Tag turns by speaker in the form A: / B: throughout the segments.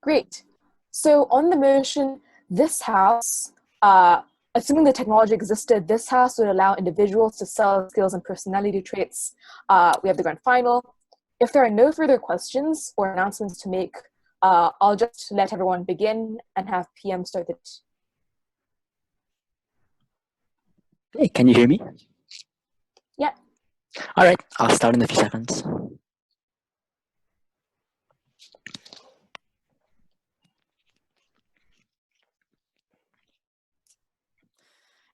A: Great. So on the motion, this house, assuming the technology existed, this house would allow individuals to sell skills and personality traits. We have the grand final. If there are no further questions or announcements to make, I'll just let everyone begin and have PM start it.
B: Hey, can you hear me?
A: Yeah.
B: All right, I'll start in a few seconds.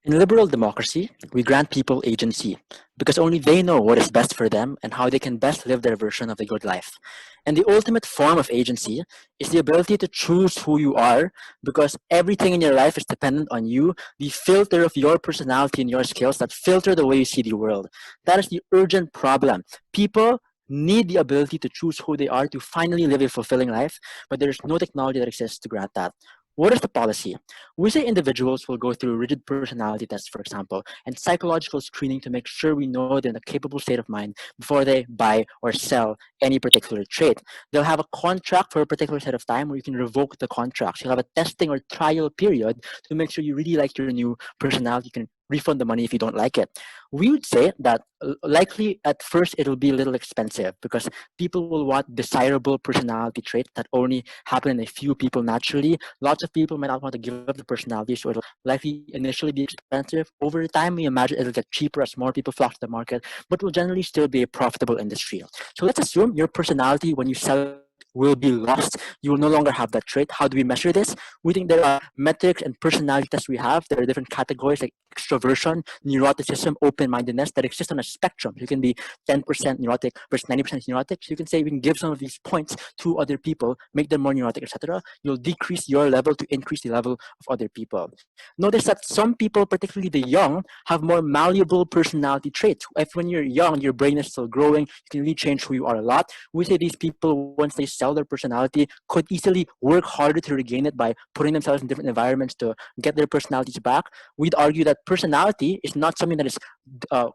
B: In liberal democracy, we grant people agency because only they know what is best for them and how they can best live their version of a good life. And the ultimate form of agency is the ability to choose who you are because everything in your life is dependent on you, the filter of your personality and your skills that filter the way you see the world. That is the urgent problem. People need the ability to choose who they are to finally live a fulfilling life, but there is no technology that exists to grant that. What is the policy? We say individuals will go through rigid personality tests, for example, and psychological screening to make sure we know they're in a capable state of mind before they buy or sell any particular trait. They'll have a contract for a particular set of time where you can revoke the contract. You'll have a testing or trial period to make sure you really like your new personality. You can refund the money if you don't like it. We would say that likely at first it'll be a little expensive because people will want desirable personality traits that only happen in a few people naturally. Lots of people might not want to give up the personality, so it'll likely initially be expensive. Over time, we imagine it'll get cheaper as more people flock to the market, but will generally still be a profitable industry. So let's assume your personality, when you sell, will be lost. You will no longer have that trait. How do we measure this? We think there are metrics and personality tests we have. There are different categories like extroversion, neuroticism, open-mindedness that exist on a spectrum. You can be 10% neurotic versus 90% neurotic. So you can say we can give some of these points to other people, make them more neurotic, etc. You'll decrease your level to increase the level of other people. Notice that some people, particularly the young, have more malleable personality traits. If when you're young, your brain is still growing, you can really change who you are a lot. We say these people, once they sell their personality, could easily work harder to regain it by putting themselves in different environments to get their personalities back. We'd argue that personality is not something that is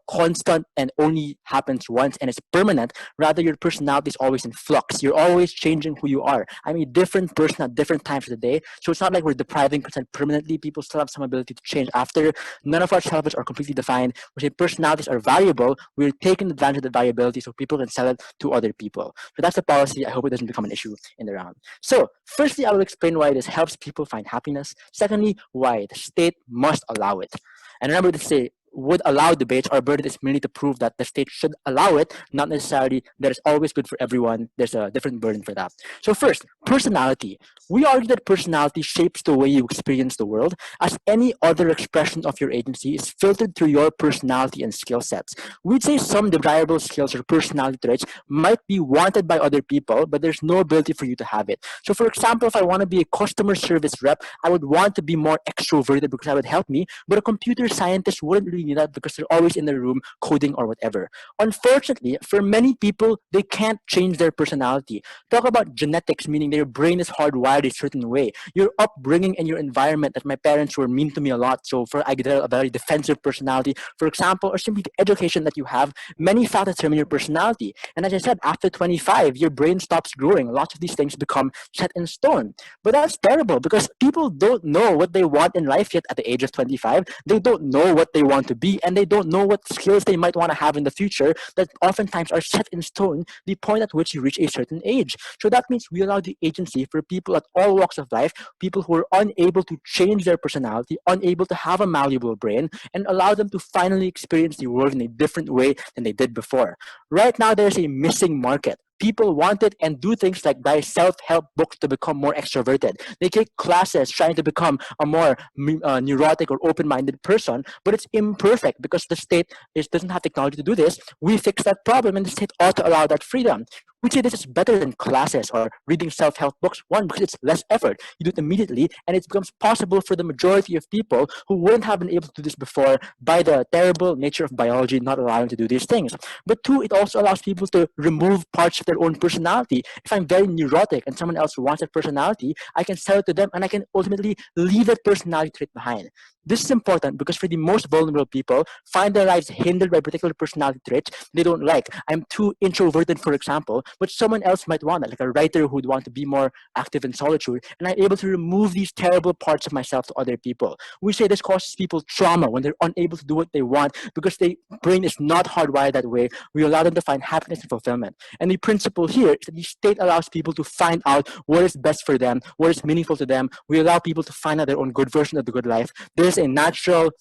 B: constant and only happens once and is permanent. Rather, your personality is always in flux. You're always changing who you are. I'm a different person at different times of the day. So it's not like we're depriving consent permanently. People still have some ability to change after. None of our selves are completely defined. We say personalities are variable. We're taking advantage of the variability so people can sell it to other people. So that's the policy. I hope it doesn't become an issue in the round. So firstly, I will explain why this helps people find happiness. Secondly, why the state must allow it. And remember to say, would allow debates. Our burden is merely to prove that the state should allow it, not necessarily that it's always good for everyone. There's a different burden for that. So first, personality. We argue that personality shapes the way you experience the world, as any other expression of your agency is filtered through your personality and skill sets. We'd say some desirable skills or personality traits might be wanted by other people, but there's no ability for you to have it. So for example, if I want to be a customer service rep, I would want to be more extroverted because that would help me, but a computer scientist wouldn't really need that because they're always in the room coding or whatever. Unfortunately, for many people, they can't change their personality. Talk about genetics, meaning their brain is hardwired a certain way. Your upbringing and your environment, that my parents were mean to me a lot, so I get a very defensive personality, for example, or simply the education that you have, many factors determine your personality. And as I said, after 25, your brain stops growing. Lots of these things become set in stone. But that's terrible because people don't know what they want in life yet at the age of 25. They don't know what they want to be, and they don't know what skills they might want to have in the future that oftentimes are set in stone the point at which you reach a certain age. So that means we allow the agency for people at all walks of life, people who are unable to change their personality, unable to have a malleable brain, and allow them to finally experience the world in a different way than they did before. Right now, there's a missing market. People want it and do things like buy self-help books to become more extroverted. They take classes trying to become a more neurotic or open-minded person, but it's imperfect because the state doesn't have technology to do this. We fix that problem and the state ought to allow that freedom. We say this is better than classes or reading self-help books. One, because it's less effort. You do it immediately, and it becomes possible for the majority of people who wouldn't have been able to do this before by the terrible nature of biology not allowing to do these things. But two, it also allows people to remove parts of their own personality. If I'm very neurotic and someone else wants that personality, I can sell it to them and I can ultimately leave that personality trait behind. This is important because for the most vulnerable people, find their lives hindered by particular personality traits they don't like. I'm too introverted, for example, but someone else might want that, like a writer who'd want to be more active in solitude, and I'm able to remove these terrible parts of myself to other people. We say this causes people trauma when they're unable to do what they want because their brain is not hardwired that way. We allow them to find happiness and fulfillment. And the principle here is that the state allows people to find out what is best for them, what is meaningful to them. We allow people to find out their own good version of the good life. There's a natural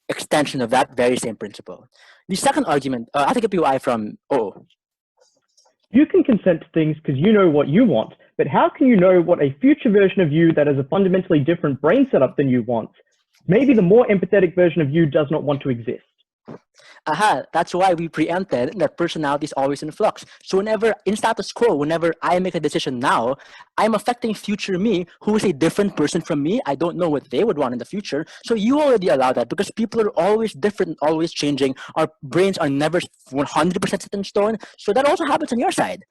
B: extension of that very same principle. The second argument, I take a POI from O.
C: You can consent to things because you know what you want, but how can you know what a future version of you that has a fundamentally different brain setup than you wants? Maybe the more empathetic version of you does not want to exist.
B: Aha, that's why we preempted that personality is always in flux. So whenever, in status quo, whenever I make a decision now, I'm affecting future me, who is a different person from me. I don't know what they would want in the future. So you already allow that because people are always different, always changing. Our brains are never 100% set in stone. So that also happens on your side.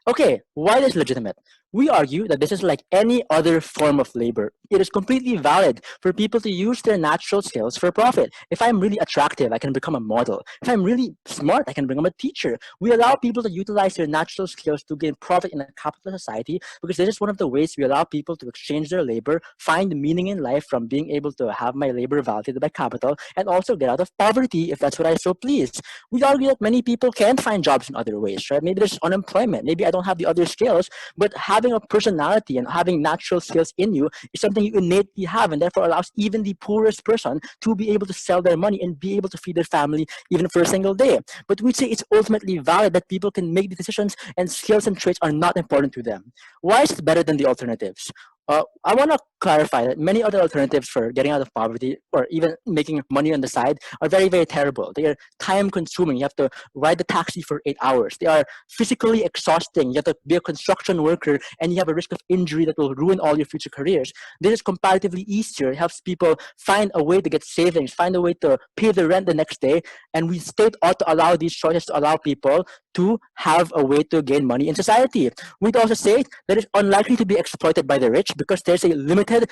B: Okay, why is this legitimate? We argue that this is like any other form of labor. It is completely valid for people to use their natural skills for profit. If I'm really attractive, I can become a model. If I'm really smart, I can become a teacher. We allow people to utilize their natural skills to gain profit in a capitalist society because this is one of the ways we allow people to exchange their labor, find meaning in life from being able to have my labor validated by capital, and also get out of poverty if that's what I so please. We argue that many people can't find jobs in other ways, right? Maybe there's unemployment. Maybe I don't have the other skills, but having a personality and having natural skills in you is something you innately have, and therefore allows even the poorest person to be able to sell their money and be able to feed their family even for a single day. But we say it's ultimately valid that people can make the decisions and skills and traits are not important to them. Why is it better than the alternatives? I want to clarify that many other alternatives for getting out of poverty or even making money on the side are very, very terrible. They are time consuming. You have to ride the taxi for 8 hours. They are physically exhausting. You have to be a construction worker and you have a risk of injury that will ruin all your future careers. This is comparatively easier. It helps people find a way to get savings, find a way to pay the rent the next day. And we state ought to allow these choices to allow people to have a way to gain money in society. We'd also say that it's unlikely to be exploited by the rich because there's a limited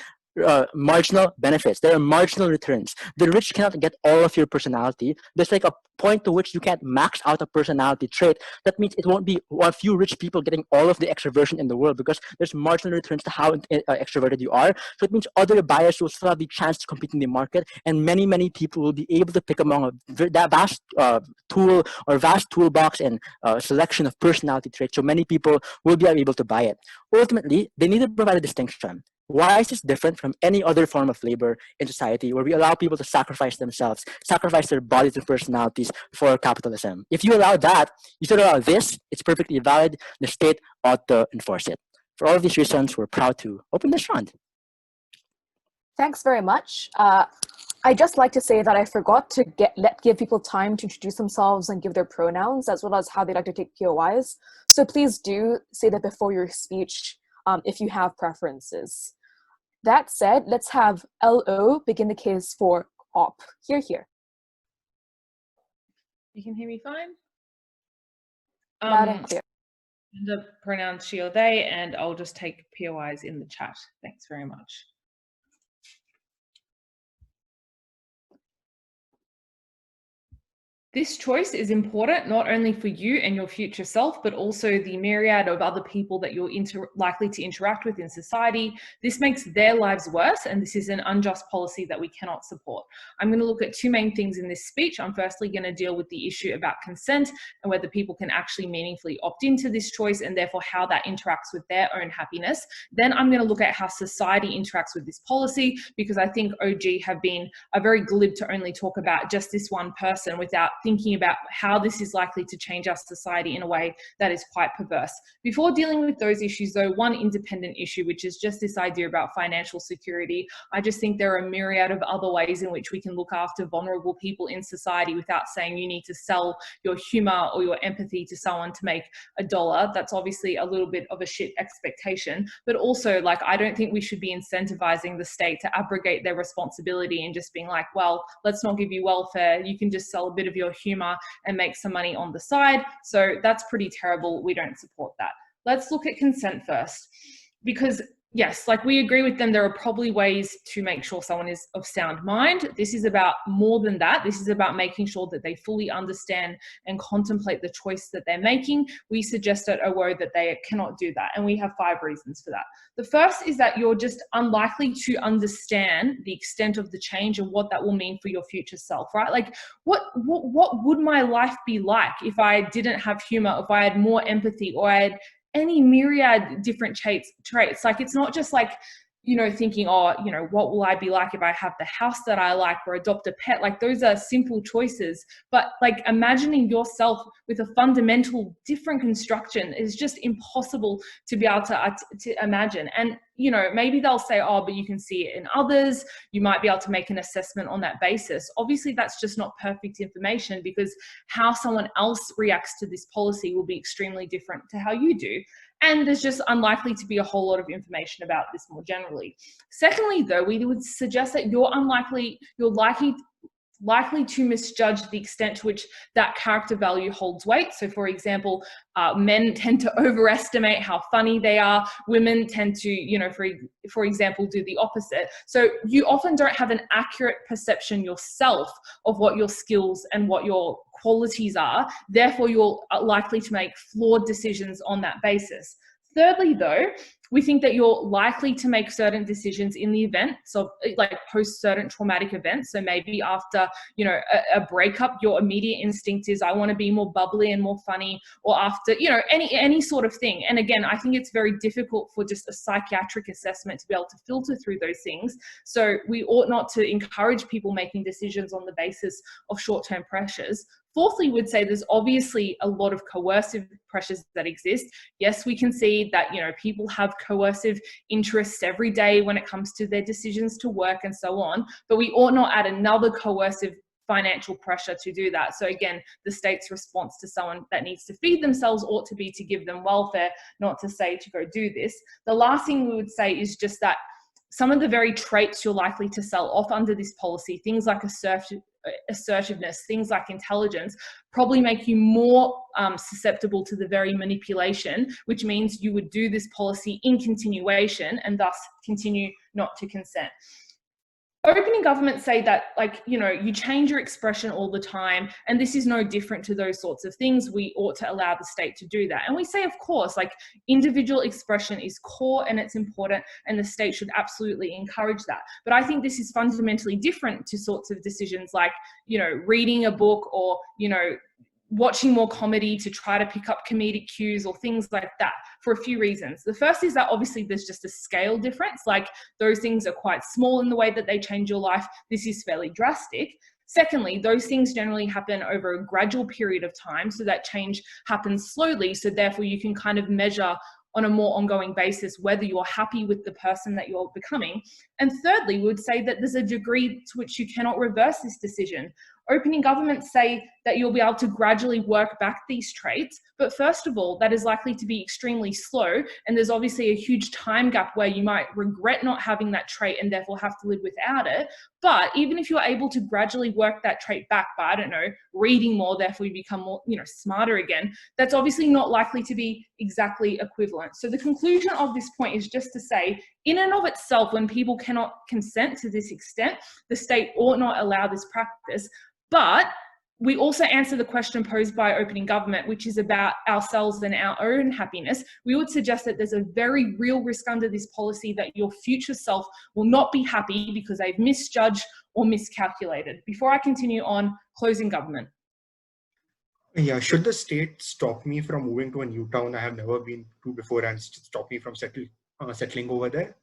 B: marginal benefits. There are marginal returns. The rich cannot get all of your personality. There's like a point to which you can't max out a personality trait. That means it won't be a few rich people getting all of the extroversion in the world because there's marginal returns to how extroverted you are. So it means other buyers will still have the chance to compete in the market, and many, many people will be able to pick among that vast tool or vast toolbox and selection of personality traits. So many people will be able to buy it. Ultimately, they need to provide a distinction. Why is this different from any other form of labor in society where we allow people to sacrifice themselves, sacrifice their bodies and personalities for capitalism? If you allow that, you should allow this, it's perfectly valid. The state ought to enforce it. For all of these reasons, we're proud to open this round.
A: Thanks very much. I'd just like to say that I forgot to give people time to introduce themselves and give their pronouns, as well as how they like to take POIs. So please do say that before your speech if you have preferences. That said, let's have LO begin the case for OP. Here.
D: You can hear me fine?
A: Loud and clear.
D: The pronouns she or they, and I'll just take POIs in the chat. Thanks very much. This choice is important not only for you and your future self, but also the myriad of other people that you're likely to interact with in society. This makes their lives worse, and this is an unjust policy that we cannot support. I'm going to look at two main things in this speech. I'm firstly going to deal with the issue about consent and whether people can actually meaningfully opt into this choice and therefore how that interacts with their own happiness. Then I'm going to look at how society interacts with this policy, because I think OG have been very glib to only talk about just this one person without thinking about how this is likely to change our society in a way that is quite perverse. Before dealing with those issues though, one independent issue, which is just this idea about financial security, I just think there are a myriad of other ways in which we can look after vulnerable people in society without saying you need to sell your humor or your empathy to someone to make $1. That's obviously a little bit of a shit expectation, but also like, I don't think we should be incentivizing the state to abrogate their responsibility and just being like, well, let's not give you welfare. You can just sell a bit of your humor and make some money on the side. So that's pretty terrible. We don't support that. Let's look at consent first, because Yes, like we agree with them. There are probably ways to make sure someone is of sound mind. This is about more than that. This is about making sure that they fully understand and contemplate the choice that they're making. We suggest at OWO that they cannot do that. And we have 5 reasons for that. The first is that you're just unlikely to understand the extent of the change and what that will mean for your future self, right? Like what would my life be like if I didn't have humor, if I had more empathy, or I had any myriad different traits. Like, it's not just like, you know, thinking, oh, you know, what will I be like if I have the house that I like or adopt a pet? Like, those are simple choices. But like imagining yourself with a fundamental different construction is just impossible to be able to imagine. And, you know, maybe they'll say, oh, but you can see it in others. You might be able to make an assessment on that basis. Obviously, that's just not perfect information, because how someone else reacts to this policy will be extremely different to how you do. And there's just unlikely to be a whole lot of information about this more generally. Secondly, though, we would suggest that you're likely to misjudge the extent to which that character value holds weight. So for example, men tend to overestimate how funny they are. Women tend to, you know, for example, do the opposite. So you often don't have an accurate perception yourself of what your skills and what your qualities are. Therefore, you're likely to make flawed decisions on that basis. Thirdly, though, we think that you're likely to make certain decisions in the event, so like post certain traumatic events. So maybe after, you know, a breakup, your immediate instinct is, I want to be more bubbly and more funny, or after, you know, any sort of thing. And again, I think it's very difficult for just a psychiatric assessment to be able to filter through those things. So we ought not to encourage people making decisions on the basis of short-term pressures. Fourthly, we'd say there's obviously a lot of coercive pressures that exist. Yes, we can see that, you know, people have coercive interests every day when it comes to their decisions to work and so on, but we ought not add another coercive financial pressure to do that. So again, the state's response to someone that needs to feed themselves ought to be to give them welfare, not to say to go do this. The last thing we would say is just that some of the very traits you're likely to sell off under this policy, things like assertiveness, things like intelligence, probably make you more susceptible to the very manipulation, which means you would do this policy in continuation and thus continue not to consent. Opening governments say that, like, you know, you change your expression all the time, and this is no different to those sorts of things. We ought to allow the state to do that. And we say, of course, like, individual expression is core and it's important, and the state should absolutely encourage that. But I think this is fundamentally different to sorts of decisions like, you know, reading a book, or, you know, watching more comedy to try to pick up comedic cues or things like that, for a few reasons. The first is that obviously there's just a scale difference. Like, those things are quite small in the way that they change your life. This is fairly drastic. Secondly, those things generally happen over a gradual period of time, so that change happens slowly. So therefore you can kind of measure on a more ongoing basis whether you're happy with the person that you're becoming. And thirdly, we would say that there's a degree to which you cannot reverse this decision. Opening governments say that you'll be able to gradually work back these traits, but first of all, that is likely to be extremely slow, and there's obviously a huge time gap where you might regret not having that trait and therefore have to live without it. But even if you're able to gradually work that trait back by, I don't know, reading more, therefore you become more, you know, smarter again, that's obviously not likely to be exactly equivalent. So the conclusion of this point is just to say, in and of itself, when people cannot consent to this extent, the state ought not allow this practice. But we also answer the question posed by opening government, which is about ourselves and our own happiness. We would suggest that there's a very real risk under this policy that your future self will not be happy because they've misjudged or miscalculated. Before I continue on, closing government.
E: Yeah, should the state stop me from moving to a new town I have never been to before and stop me from settling over there?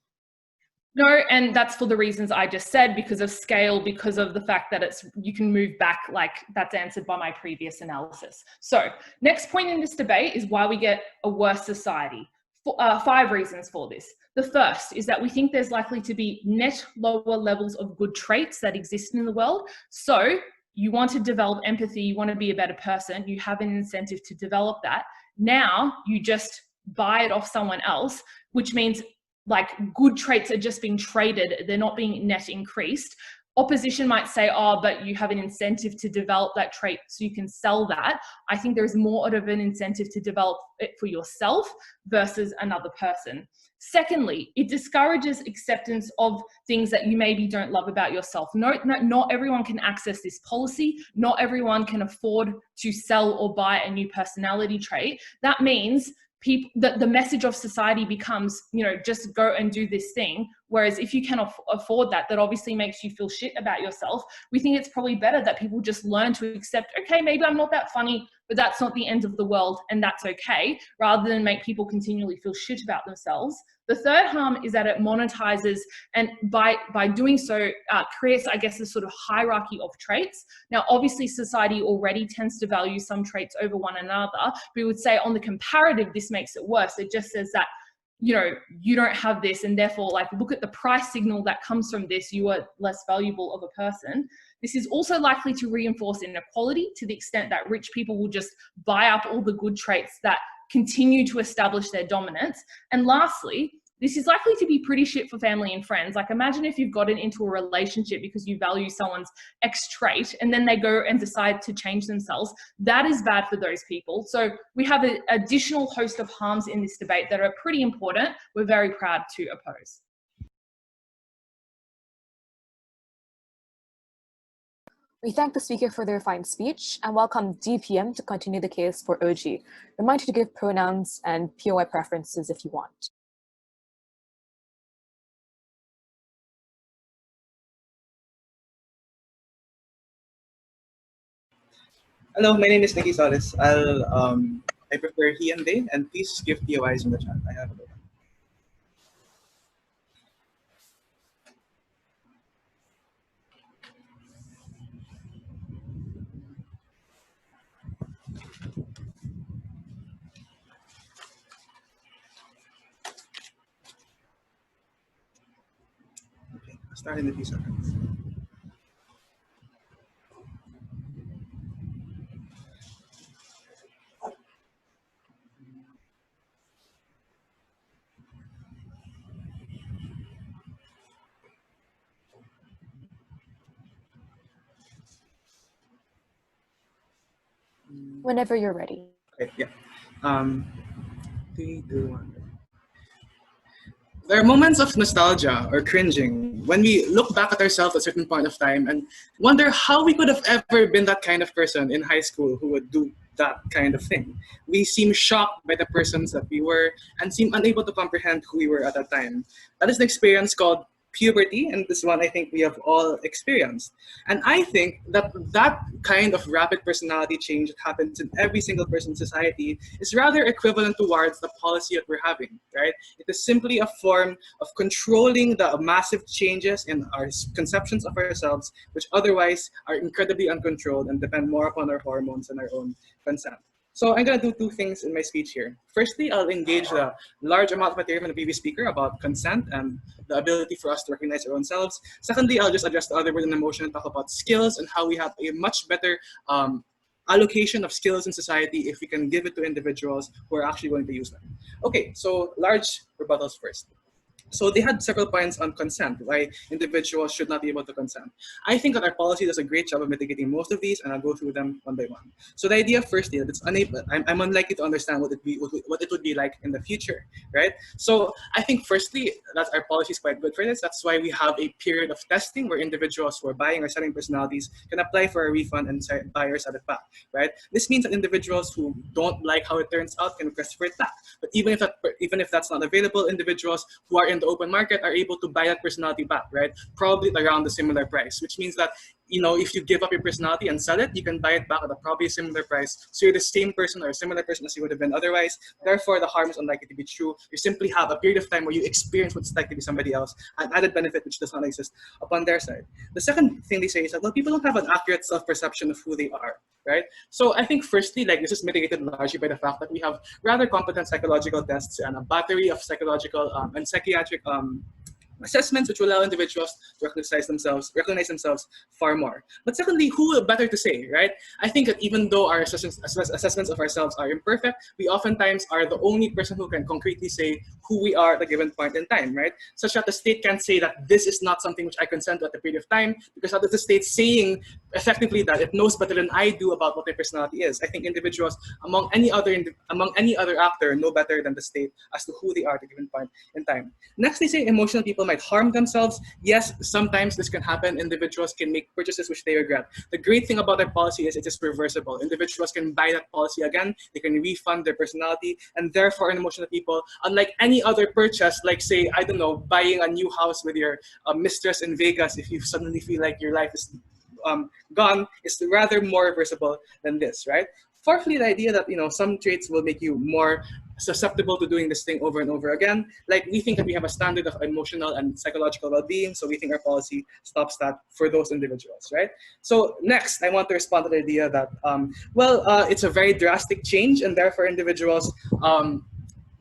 D: No, and that's for the reasons I just said, because of scale, because of the fact that you can move back, like that's answered by my previous analysis. So next point in this debate is why we get a worse society. 5 reasons for this. The first is that we think there's likely to be net lower levels of good traits that exist in the world. So you want to develop empathy, you want to be a better person, you have an incentive to develop that. Now you just buy it off someone else, which means like good traits are just being traded, they're not being net increased. Opposition might say, oh, but you have an incentive to develop that trait so you can sell that. I think there's more of an incentive to develop it for yourself versus another person. Secondly, it discourages acceptance of things that you maybe don't love about yourself. Not everyone can access this policy. Not everyone can afford to sell or buy a new personality trait. That means the message of society becomes, you know, just go and do this thing. Whereas if you can afford that, that obviously makes you feel shit about yourself. We think it's probably better that people just learn to accept, okay, maybe I'm not that funny, but that's not the end of the world and that's okay, rather than make people continually feel shit about themselves. The third harm is that it monetizes, and by doing so creates, I guess, a sort of hierarchy of traits. Now, obviously society already tends to value some traits over one another, but we would say on the comparative, this makes it worse. It just says that, you know, you don't have this, and therefore, like, look at the price signal that comes from this, you are less valuable of a person. This is also likely to reinforce inequality to the extent that rich people will just buy up all the good traits that continue to establish their dominance. And lastly, this is likely to be pretty shit for family and friends. Like, imagine if you've gotten into a relationship because you value someone's X trait and then they go and decide to change themselves. That is bad for those people. So we have an additional host of harms in this debate that are pretty important. We're very proud to oppose.
A: We thank the speaker for their fine speech and welcome DPM to continue the case for OG. Remind you to give pronouns and POI preferences if you want.
F: Hello, my name is Nikki Solis. I prefer he and they, and please give POIs in the chat. I have a bit. Okay, I'll start in a few seconds.
A: Whenever you're ready.
F: Okay, yeah. 3, 2, 1. There are moments of nostalgia or cringing when we look back at ourselves at a certain point of time and wonder how we could have ever been that kind of person in high school who would do that kind of thing. We seem shocked by the persons that we were and seem unable to comprehend who we were at that time. That is an experience called puberty, and this one I think we have all experienced. And I think that that kind of rapid personality change that happens in every single person in society is rather equivalent towards the policy that we're having, right? It is simply a form of controlling the massive changes in our conceptions of ourselves, which otherwise are incredibly uncontrolled and depend more upon our hormones and our own consent. So I'm going to do two things in my speech here. Firstly, I'll engage the large amount of material from the previous speaker about consent and the ability for us to recognize our own selves. Secondly, I'll just address the other word in emotion and talk about skills and how we have a much better allocation of skills in society if we can give it to individuals who are actually going to use them. Okay, so large rebuttals first. So they had several points on consent, why individuals should not be able to consent. I think that our policy does a great job of mitigating most of these, and I'll go through them one by one. So the idea firstly that it's unable, I'm unlikely to understand what it would be like in the future, right? So I think firstly that our policy is quite good for this. That's why we have a period of testing where individuals who are buying or selling personalities can apply for a refund and buy or sell it back, right? This means that individuals who don't like how it turns out can request for it back. But even if that's not available, individuals who are in the open market are able to buy that personality back, right? Probably around a similar price, which means that, you know, if you give up your personality and sell it, you can buy it back at a probably similar price. So you're the same person or a similar person as you would have been otherwise. Therefore, the harm is unlikely to be true. You simply have a period of time where you experience what it's like to be somebody else, an added benefit which does not exist upon their side. The second thing they say is that, well, people don't have an accurate self-perception of who they are, right? So I think firstly, like, this is mitigated largely by the fact that we have rather competent psychological tests and a battery of psychological and psychiatric assessments which will allow individuals to recognize themselves far more. But secondly, who better to say, right? I think that even though our assessments of ourselves are imperfect, we oftentimes are the only person who can concretely say who we are at a given point in time, right? Such that the state can say that this is not something which I consent to at the period of time, because that is the state saying effectively that it knows better than I do about what their personality is. I think individuals among any other actor know better than the state as to who they are at a given point in time. Next, they say emotional people might harm themselves. Yes, sometimes this can happen. Individuals can make purchases which they regret. The great thing about their policy is it is reversible. Individuals can buy that policy again. They can refund their personality, and therefore, an emotional people, unlike any other purchase, like say, I don't know, buying a new house with your mistress in Vegas, if you suddenly feel like your life is gone, is rather more reversible than this, right? Fourthly, the idea that some traits will make you more susceptible to doing this thing over and over again. Like, we think that we have a standard of emotional and psychological well-being, so we think our policy stops that for those individuals, right? So next, I want to respond to the idea that, it's a very drastic change, and therefore individuals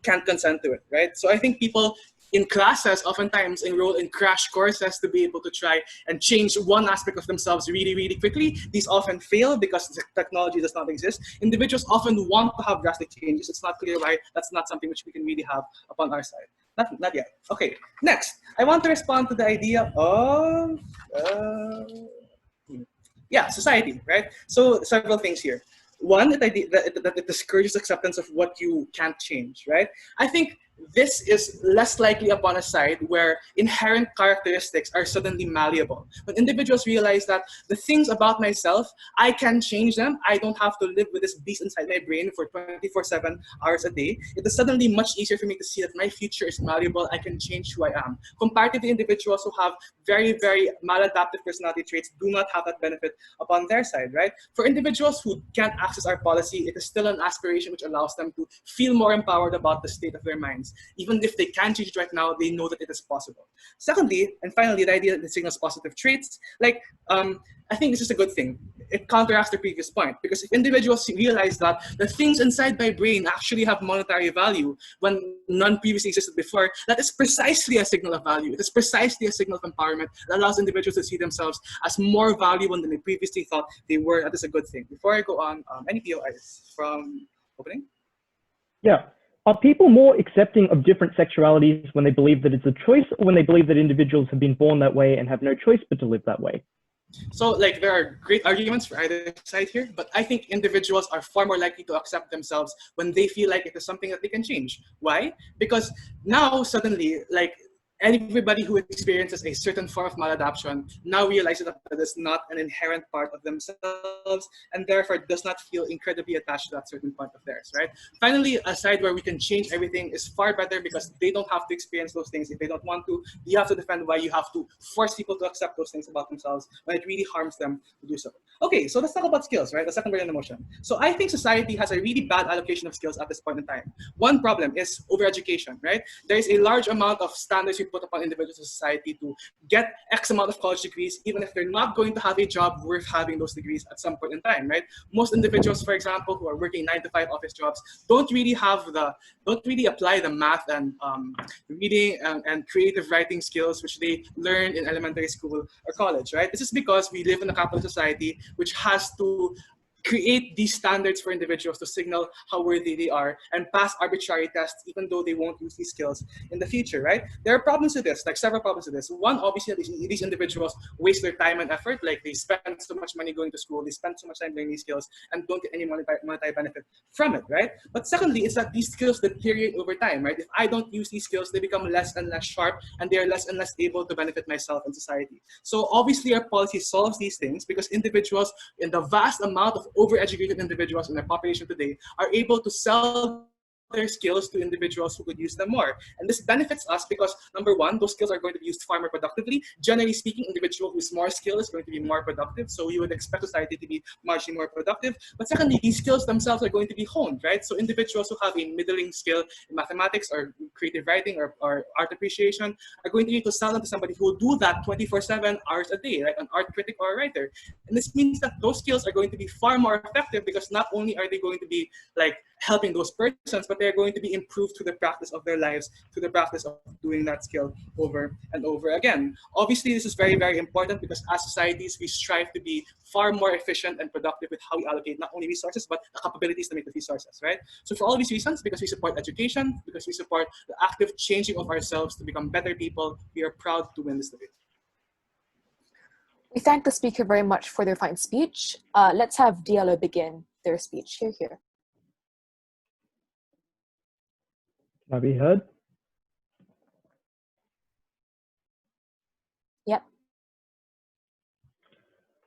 F: can't consent to it, right? So I think people in classes oftentimes enroll in crash courses to be able to try and change one aspect of themselves really, really quickly. These often fail because the technology does not exist. Individuals often want to have drastic changes. It's not clear why that's not something which we can really have upon our side. Not yet. Okay, next, I want to respond to the idea of, society, right? So several things here. One, that it discourages acceptance of what you can't change, right? I think this is less likely upon a side where inherent characteristics are suddenly malleable. When individuals realize that the things about myself, I can change them, I don't have to live with this beast inside my brain for 24/7 hours a day, it is suddenly much easier for me to see that my future is malleable, I can change who I am. Compared to the individuals who have very, very maladaptive personality traits, do not have that benefit upon their side, right? For individuals who can't access our policy, it is still an aspiration which allows them to feel more empowered about the state of their minds. Even if they can't change it right now, they know that it is possible. Secondly, and finally, the idea that it signals positive traits, I think this is a good thing. It counteracts the previous point, because if individuals realize that the things inside my brain actually have monetary value when none previously existed before, that is precisely a signal of value. It is precisely a signal of empowerment that allows individuals to see themselves as more valuable than they previously thought they were. That is a good thing. Before I go on, any POIs from opening?
C: Yeah. Are people more accepting of different sexualities when they believe that it's a choice, or when they believe that individuals have been born that way and have no choice but to live that way?
F: So there are great arguments for either side here, but I think individuals are far more likely to accept themselves when they feel like it is something that they can change. Why? Because now suddenly, everybody who experiences a certain form of maladaptation now realizes that it is not an inherent part of themselves, and therefore does not feel incredibly attached to that certain part of theirs, right? Finally, a side where we can change everything is far better, because they don't have to experience those things if they don't want to. You have to defend why you have to force people to accept those things about themselves when it really harms them to do so. Okay, so let's talk about skills, right? The second word in the motion. So I think society has a really bad allocation of skills at this point in time. One problem is overeducation, right? There is a large amount of standards put upon individuals in society to get X amount of college degrees, even if they're not going to have a job worth having those degrees at some point in time, right? Most individuals, for example, who are working 9-to-5 office jobs, don't really apply the math and reading and creative writing skills which they learned in elementary school or college, right? This is because we live in a capitalist society which has to create these standards for individuals to signal how worthy they are and pass arbitrary tests, even though they won't use these skills in the future, right? There are problems with this, several problems with this. One, obviously, these individuals waste their time and effort. They spend so much money going to school, they spend so much time learning these skills and don't get any monetary benefit from it, right? But secondly, it's that these skills deteriorate over time, right? If I don't use these skills, they become less and less sharp, and they are less and less able to benefit myself and society. So obviously, our policy solves these things because individuals, in the vast amount of overeducated individuals in the population today, are able to sell their skills to individuals who could use them more. And this benefits us because, number one, those skills are going to be used far more productively. Generally speaking, individual who is more skilled is going to be more productive, so you would expect society to be marginally more productive. But secondly, these skills themselves are going to be honed, right? So individuals who have a middling skill in mathematics or creative writing or art appreciation are going to need to sell them to somebody who will do that 24/7 hours a day, like an art critic or a writer. And this means that those skills are going to be far more effective because not only are they going to be helping those persons, but they're going to be improved through the practice of their lives, through the practice of doing that skill over and over again. Obviously, this is very, very important because as societies, we strive to be far more efficient and productive with how we allocate not only resources, but the capabilities to make the resources, right? So for all these reasons, because we support education, because we support the active changing of ourselves to become better people, we are proud to win this debate.
A: We thank the speaker very much for their fine speech. Let's have Diye begin their speech. Here.
C: Can I be heard?
A: Yep.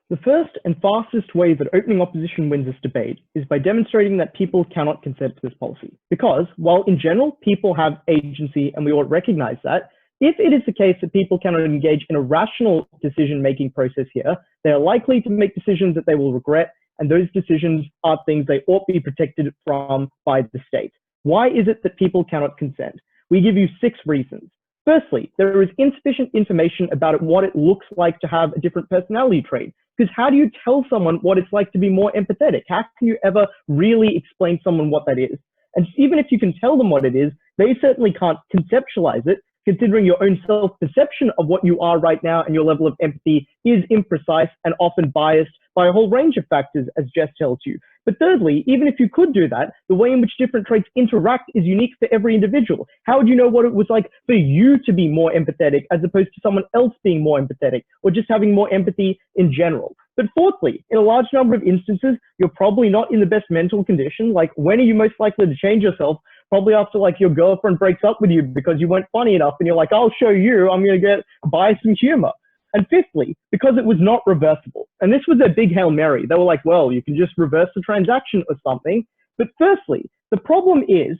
C: The first and fastest way that opening opposition wins this debate is by demonstrating that people cannot consent to this policy. Because while in general, people have agency and we all recognize that, if it is the case that people cannot engage in a rational decision-making process here, they are likely to make decisions that they will regret, and those decisions are things they ought to be protected from by the state. Why is it that people cannot consent? We give you 6 reasons. Firstly, there is insufficient information about what it looks like to have a different personality trait. Because how do you tell someone what it's like to be more empathetic? How can you ever really explain to someone what that is? And even if you can tell them what it is, they certainly can't conceptualize it, considering your own self-perception of what you are right now and your level of empathy is imprecise and often biased by a whole range of factors, as Jess tells you. But thirdly, even if you could do that, the way in which different traits interact is unique for every individual. How would you know what it was like for you to be more empathetic as opposed to someone else being more empathetic or just having more empathy in general? But fourthly, in a large number of instances, you're probably not in the best mental condition. Like, when are you most likely to change yourself? Probably after like your girlfriend breaks up with you because you weren't funny enough and you're like, I'll show you, I'm going to get bias and humor. And fifthly, because it was not reversible. And this was their big Hail Mary. They were like, well, you can just reverse the transaction or something. But firstly, the problem is,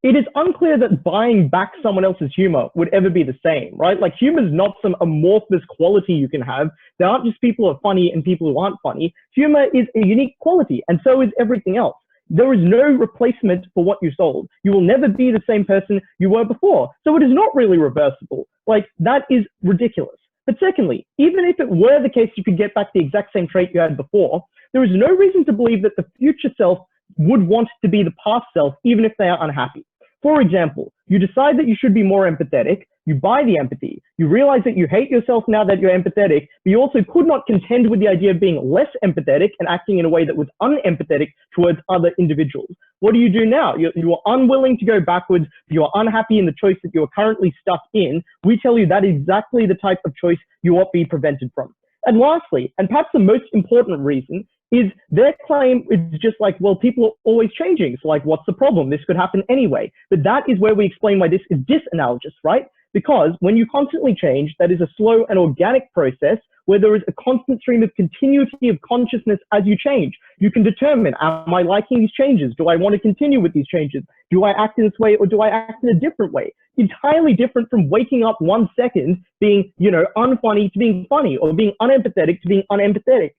C: it is unclear that buying back someone else's humor would ever be the same, right? Like, humor is not some amorphous quality you can have. There aren't just people who are funny and people who aren't funny. Humor is a unique quality, and so is everything else. There is no replacement for what you sold. You will never be the same person you were before. So it is not really reversible. Like, that is ridiculous. But secondly, even if it were the case you could get back the exact same trait you had before, there is no reason to believe that the future self would want to be the past self, even if they are unhappy. For example, you decide that you should be more empathetic, you buy the empathy, you realize that you hate yourself now that you're empathetic, but you also could not contend with the idea of being less empathetic and acting in a way that was unempathetic towards other individuals. What do you do now? You are unwilling to go backwards, you are unhappy in the choice that you are currently stuck in. We tell you that is exactly the type of choice you ought to be prevented from. And lastly, and perhaps the most important reason, is their claim is just like, well, people are always changing. So like, what's the problem? This could happen anyway. But that is where we explain why this is disanalogous, right? Because when you constantly change, that is a slow and organic process where there is a constant stream of continuity of consciousness as you change. You can determine, am I liking these changes? Do I want to continue with these changes? Do I act in this way or do I act in a different way? Entirely different from waking up 1 second being, unfunny to being funny, or being unempathetic to being unempathetic.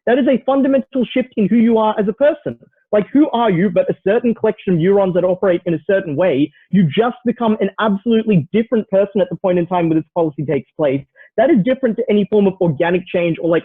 C: That is a fundamental shift in who you are as a person. Like, who are you but a certain collection of neurons that operate in a certain way? You just become an absolutely different person at the point in time where this policy takes place. That is different to any form of organic change or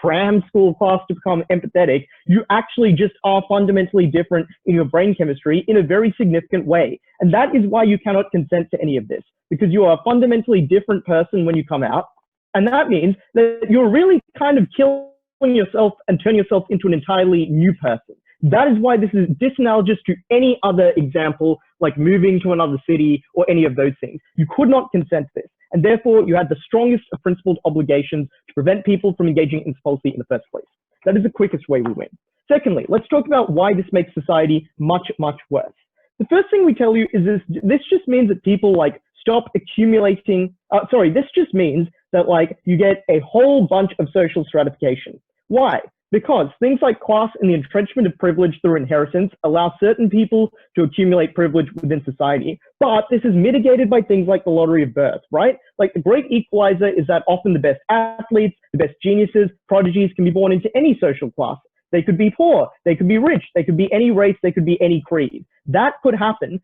C: cram school class to become empathetic. You actually just are fundamentally different in your brain chemistry in a very significant way. And that is why you cannot consent to any of this, because you are a fundamentally different person when you come out. And that means that you're really kind of killing yourself and turning yourself into an entirely new person. That is why this is disanalogous to any other example, like moving to another city or any of those things. You could not consent to this. And therefore, you had the strongest of principled obligations to prevent people from engaging in this policy in the first place. That is the quickest way we win. Secondly, let's talk about why this makes society much, much worse. The first thing we tell you is this just means that people stop accumulating. This just means that you get a whole bunch of social stratification. Why? Because things like class and the entrenchment of privilege through inheritance allow certain people to accumulate privilege within society. But this is mitigated by things like the lottery of birth, right? Like, the great equalizer is that often the best athletes, the best geniuses, prodigies can be born into any social class. They could be poor, they could be rich, they could be any race, they could be any creed. That could happen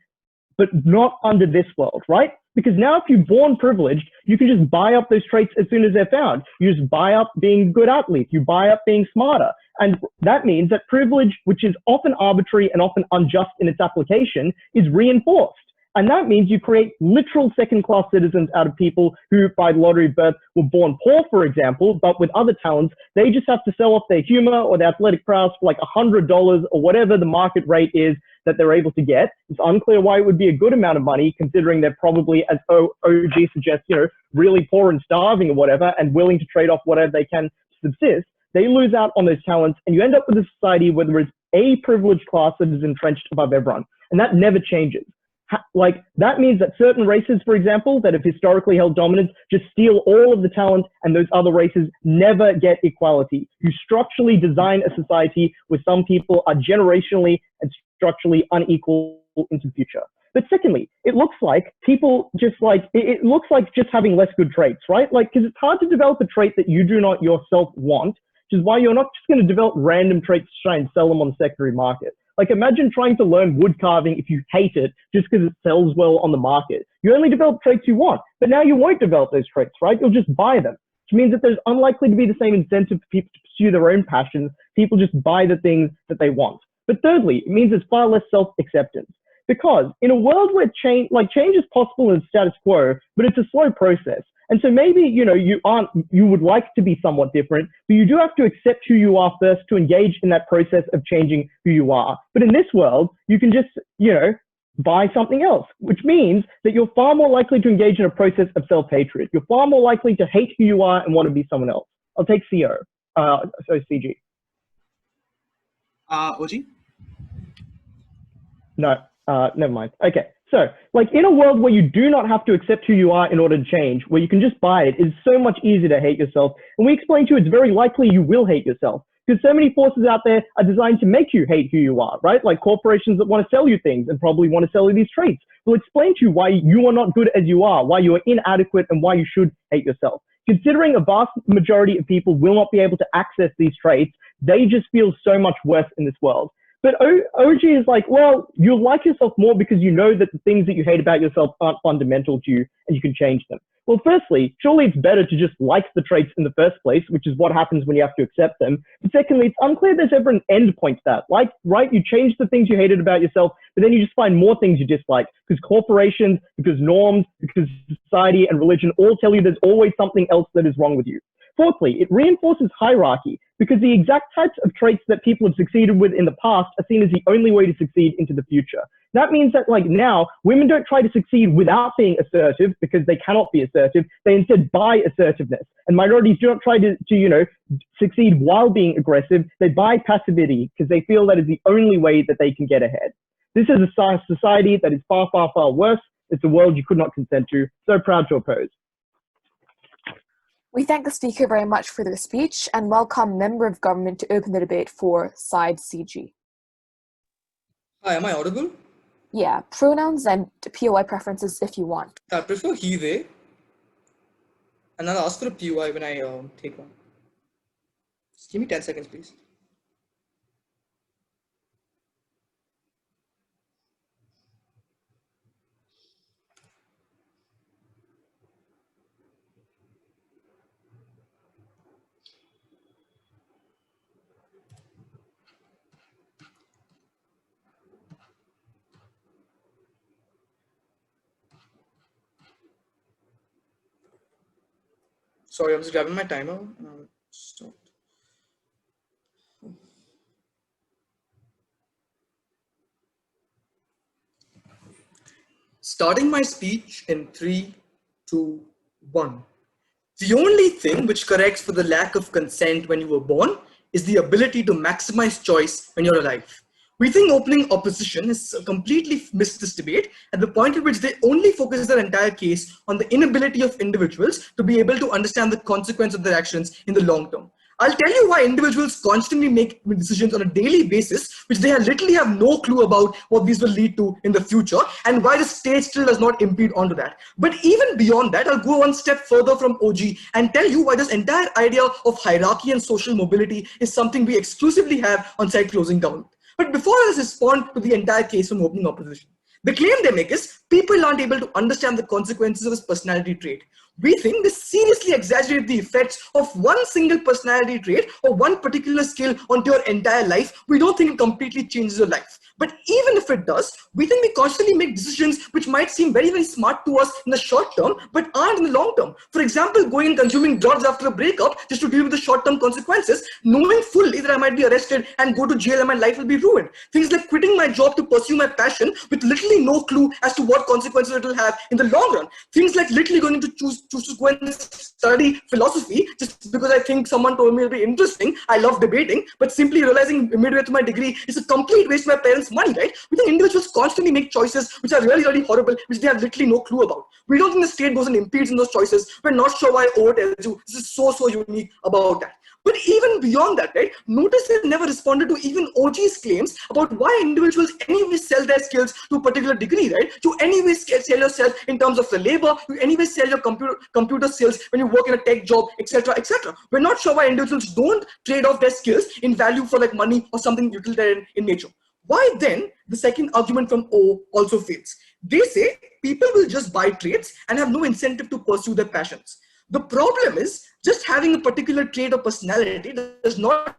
C: but not under this world, right? Because now if you're born privileged, you can just buy up those traits as soon as they're found. You just buy up being a good athlete. You buy up being smarter. And that means that privilege, which is often arbitrary and often unjust in its application, is reinforced. And that means you create literal second-class citizens out of people who, by lottery birth, were born poor, for example, but with other talents, they just have to sell off their humor or their athletic prowess for like $100 or whatever the market rate is that they're able to get. It's unclear why it would be a good amount of money, considering they're probably, as OG suggests, really poor and starving or whatever, and willing to trade off whatever they can to subsist. They lose out on those talents, and you end up with a society where there is a privileged class that is entrenched above everyone, and that never changes. Like, that means that certain races, for example, that have historically held dominance, just steal all of the talent, and those other races never get equality. You structurally design a society where some people are generationally and structurally unequal into the future. But secondly, it looks like people just like, it looks like just having less good traits, right? Like, because it's hard to develop a trait that you do not yourself want, which is why you're not just going to develop random traits to try and sell them on the secondary market. Like, imagine trying to learn wood carving if you hate it just because it sells well on the market. You only develop traits you want, but now you won't develop those traits, right? You'll just buy them, which means that there's unlikely to be the same incentive for people to pursue their own passions. People just buy the things that they want. But thirdly, it means there's far less self-acceptance. Because in a world where change is possible in the status quo, but it's a slow process. And so maybe, you would like to be somewhat different, but you do have to accept who you are first to engage in that process of changing who you are. But in this world, you can just, buy something else, which means that you're far more likely to engage in a process of self-hatred. You're far more likely to hate who you are and want to be someone else. I'll take CG.
F: OG?
C: No, never mind. Okay. So, like, in a world where you do not have to accept who you are in order to change, where you can just buy it, it's so much easier to hate yourself. And we explain to you it's very likely you will hate yourself, because so many forces out there are designed to make you hate who you are, right? Like corporations that want to sell you things and probably want to sell you these traits will explain to you why you are not good as you are, why you are inadequate, and why you should hate yourself. Considering a vast majority of people will not be able to access these traits, they just feel so much worse in this world. But OG is like, well, you like yourself more because you know that the things that you hate about yourself aren't fundamental to you and you can change them. Well, firstly, surely it's better to just like the traits in the first place, which is what happens when you have to accept them. But secondly, it's unclear there's ever an end point to that. Like, right, you change the things you hated about yourself, but then you just find more things you dislike because corporations, because norms, because society and religion all tell you there's always something else that is wrong with you. Fourthly, it reinforces hierarchy because the exact types of traits that people have succeeded with in the past are seen as the only way to succeed into the future. That means that, like, now women don't try to succeed without being assertive because they cannot be assertive. They instead buy assertiveness. And minorities do not try to succeed while being aggressive. They buy passivity because they feel that is the only way that they can get ahead. This is a society that is far, far, far worse. It's a world you could not consent to. So proud to oppose.
A: We thank the speaker very much for their speech and welcome Member of Government to open the debate for side CG.
G: Hi, am I audible?
A: Yeah, pronouns and POI preferences if you want.
G: I prefer he, they. And I'll ask for a POI when I take one. Just give me 10 seconds, please. Sorry, I'm just grabbing my timer. Stop. Starting my speech in 3, 2, 1. The only thing which corrects for the lack of consent when you were born is the ability to maximize choice when you're alive. We think opening opposition has completely missed this debate at the point at which they only focus their entire case on the inability of individuals to be able to understand the consequence of their actions in the long term. I'll tell you why individuals constantly make decisions on a daily basis, which they literally have no clue about what these will lead to in the future, and why the state still does not impede onto that. But even beyond that, I'll go one step further from OG and tell you why this entire idea of hierarchy and social mobility is something we exclusively have on site closing government. But before I respond to the entire case from opening opposition, The claim they make is people aren't able to understand the consequences of this personality trait. We think they seriously exaggerate the effects of one single personality trait or one particular skill onto your entire life. We don't think it completely changes your life. But even if it does, we think we constantly make decisions which might seem very, very smart to us in the short term, but aren't in the long term. For example, going and consuming drugs after a breakup just to deal with the short-term consequences, knowing fully that I might be arrested and go to jail and my life will be ruined. Things like quitting my job to pursue my passion with literally no clue as to what consequences it will have in the long run. Things like literally going to choose to go and study philosophy just because I think someone told me it'll be interesting. I love debating, but simply realizing midway through my degree is a complete waste of my parents' money, right? We think individuals constantly make choices which are really, really horrible, which they have literally no clue about. We don't think the state goes and impedes in those choices. We're not sure why O tells you. This is so unique about that. But even beyond that, right, notice they never responded to even OG's claims about why individuals anyway sell their skills to a particular degree, right? To anyway sell yourself in terms of the labor, you anyway sell your computer skills when you work in a tech job, etc., etc. We're not sure why individuals don't trade off their skills in value for like money or something utilitarian in nature. Why then the second argument from O also fails? They say people will just buy traits and have no incentive to pursue their passions. The problem is just having a particular trait or personality does not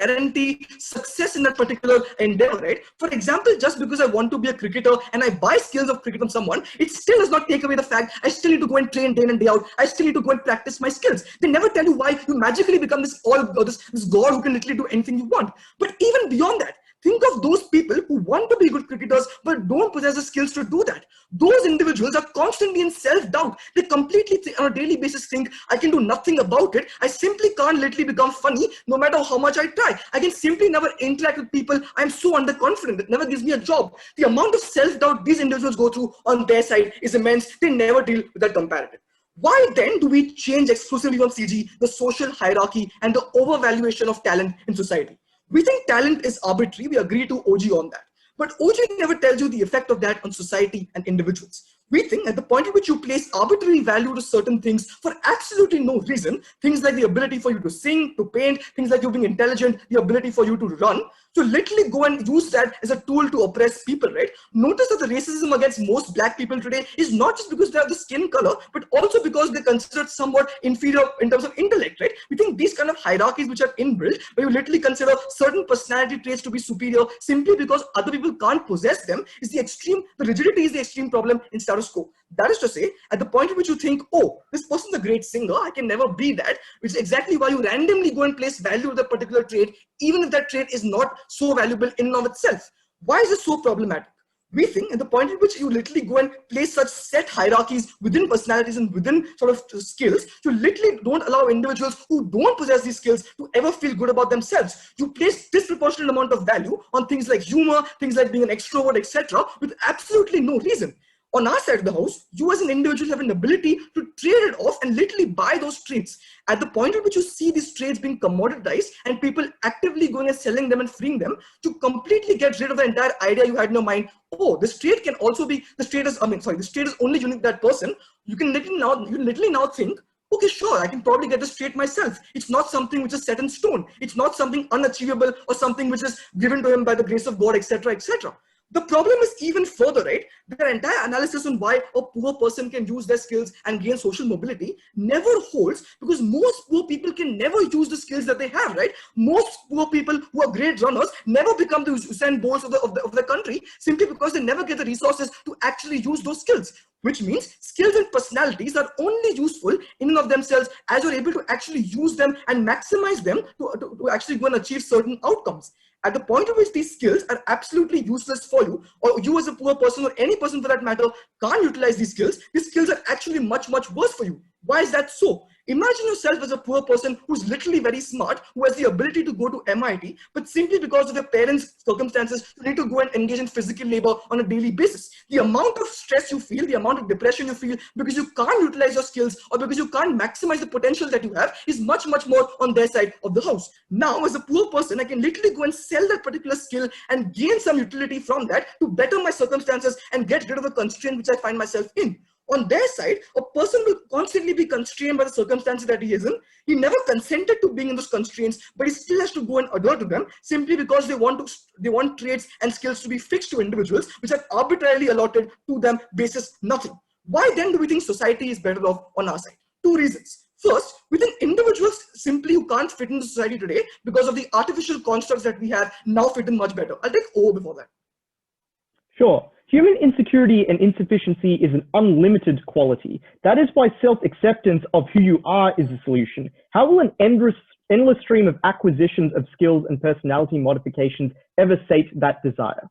G: guarantee success in that particular endeavor, right? For example, just because I want to be a cricketer and I buy skills of cricket from someone, it still does not take away the fact I still need to go and train day in and day out. I still need to go and practice my skills. They never tell you why you magically become this god who can literally do anything you want. But even beyond that, think of those people who want to be good cricketers but don't possess the skills to do that. Those individuals are constantly in self-doubt. They completely on a daily basis think, I can do nothing about it. I simply can't literally become funny no matter how much I try. I can simply never interact with people. I'm so underconfident. It never gives me a job. The amount of self-doubt these individuals go through on their side is immense. They never deal with that comparative. Why then do we change exclusively from CG the social hierarchy and the overvaluation of talent in society? We think talent is arbitrary. We agree to OG on that. But OG never tells you the effect of that on society and individuals. We think at the point at which you place arbitrary value to certain things for absolutely no reason, things like the ability for you to sing, to paint, things like you being intelligent, the ability for you to run, to literally go and use that as a tool to oppress people, right? Notice that the racism against most black people today is not just because they have the skin color, but also because they're considered somewhat inferior in terms of intellect, right? We think these kind of hierarchies which are inbuilt, where you literally consider certain personality traits to be superior simply because other people can't possess them, is the rigidity is the extreme problem in status quo. That is to say, at the point at which you think, oh, this person's a great singer, I can never be that, which is exactly why you randomly go and place value to that particular trait, even if that trait is not so valuable in and of itself. Why is this so problematic? We think at the point at which you literally go and place such set hierarchies within personalities and within sort of skills, you literally don't allow individuals who don't possess these skills to ever feel good about themselves. You place disproportionate amount of value on things like humor, things like being an extrovert, etc., with absolutely no reason. On our side of the house, you as an individual have an ability to trade it off and literally buy those traits. At the point at which you see these traits being commoditized and people actively going and selling them and freeing them, to completely get rid of the entire idea you had in your mind, oh, this trait can also be, this trait is only unique to that person. You can literally now think, okay, sure, I can probably get this trait myself. It's not something which is set in stone. It's not something unachievable or something which is given to him by the grace of God, etc., etc. The problem is even further, right? Their entire analysis on why a poor person can use their skills and gain social mobility never holds, because most poor people can never use the skills that they have, right? Most poor people who are great runners never become the Usain Bolts of the country simply because they never get the resources to actually use those skills. Which means skills and personalities are only useful in and of themselves as you're able to actually use them and maximize them to actually go and achieve certain outcomes. At the point at which these skills are absolutely useless for you, or you as a poor person or any person for that matter can't utilize these skills are actually much, much worse for you. Why is that so? Imagine yourself as a poor person who's literally very smart, who has the ability to go to MIT, but simply because of your parents' circumstances, you need to go and engage in physical labor on a daily basis. The amount of stress you feel, the amount of depression you feel because you can't utilize your skills or because you can't maximize the potential that you have is much, much more on their side of the house. Now, as a poor person, I can literally go and sell that particular skill and gain some utility from that to better my circumstances and get rid of the constraint which I find myself in. On their side, a person will constantly be constrained by the circumstances that he is in. He never consented to being in those constraints, but he still has to go and adhere to them simply because they want traits and skills to be fixed to individuals, which are arbitrarily allotted to them basis nothing. Why then do we think society is better off on our side? Two reasons. First, we think individuals simply who can't fit into society today because of the artificial constructs that we have now fit in much better. I'll take O before that.
C: Sure. Human insecurity and insufficiency is an unlimited quality. That is why self-acceptance of who you are is the solution. How will an endless stream of acquisitions of skills and personality modifications ever sate that desire?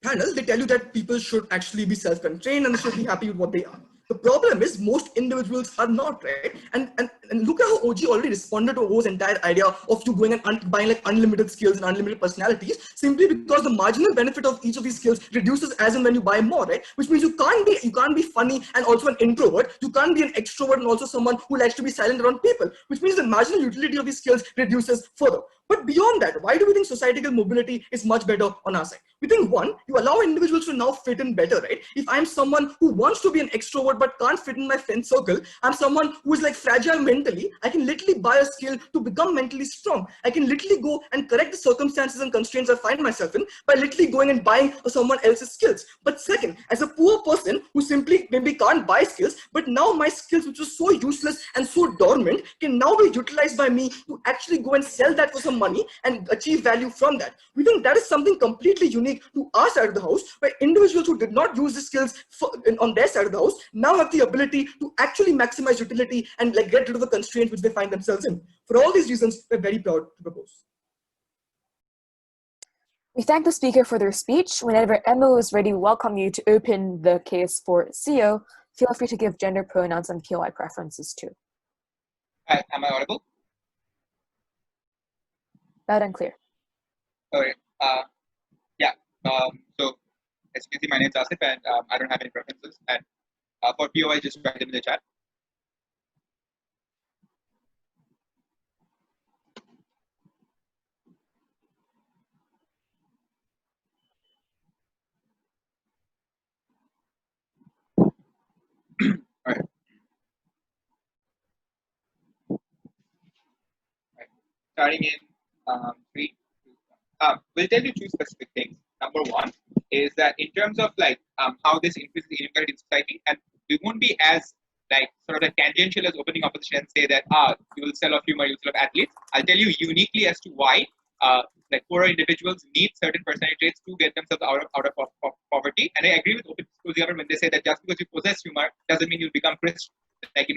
G: Panel, they tell you that people should actually be self-contained and they should be happy with what they are. The problem is most individuals are not, right? And look at how OG already responded to O's entire idea of you going and buying like unlimited skills and unlimited personalities, simply because the marginal benefit of each of these skills reduces as and when you buy more, right? Which means you can't be funny and also an introvert. You can't be an extrovert and also someone who likes to be silent around people, which means the marginal utility of these skills reduces further. But beyond that, why do we think societal mobility is much better on our side? We think one, you allow individuals to now fit in better, right? If I'm someone who wants to be an extrovert but can't fit in my friend circle, I'm someone who is like fragile mentally, I can literally buy a skill to become mentally strong. I can literally go and correct the circumstances and constraints I find myself in by literally going and buying someone else's skills. But second, as a poor person who simply maybe can't buy skills, but now my skills, which are so useless and so dormant, can now be utilized by me to actually go and sell that for some money and achieve value from that. We think that is something completely unique to our side of the house, where individuals who did not use the skills on their side of the house now have the ability to actually maximize utility and like get rid of the constraints which they find themselves in. For all these reasons, we're very proud to propose.
A: We thank the speaker for their speech. Whenever Emma is ready, we welcome you to open the case for CO. Feel free to give gender pronouns and POI preferences too.
H: Hi, am I audible?
A: Loud and clear.
H: Okay. Yeah. So as you can see, my name is Asif, and I don't have any preferences. And for POI, just write them in the chat. All right. Starting in 3, 2, 1. We'll tell you 2 specific things. Number 1 is that in terms of like how this increases inequality in society, and we won't be as like sort of like tangential as opening opposition and say that you will sell off humor, you will sell off athletes. I'll tell you uniquely as to why like poorer individuals need certain personality traits to get themselves out of poverty. And I agree with open schools government when they say that just because you possess humor doesn't mean you'll become Chris, like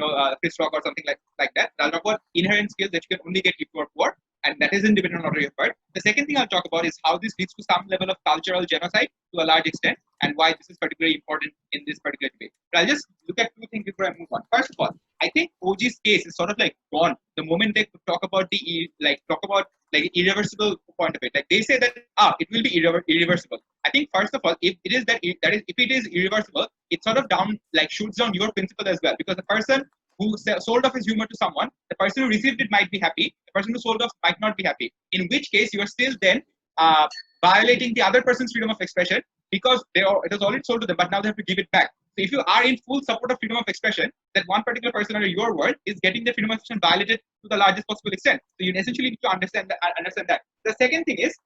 H: Chris Rock or something like that. I'll talk about inherent skills that you can only get if you are poor, and that is independent on your part. The second thing I'll talk about is how this leads to some level of cultural genocide to a large extent, and why this is particularly important in this particular debate. But I'll just look at 2 things before I move on. First of all, I think OG's case is sort of like gone the moment they talk about irreversible point of it. Like they say that it will be irreversible. I think first of all, if it is if it is irreversible, it sort of shoots down your principle as well, because the person who sold off his humor to someone, the person who received it might be happy, the person who sold off might not be happy. In which case, you are still then violating the other person's freedom of expression, because it was already sold to them, but now they have to give it back. So if you are in full support of freedom of expression, that one particular person under your world is getting the freedom of expression violated to the largest possible extent. So you essentially need to understand that. The second thing is,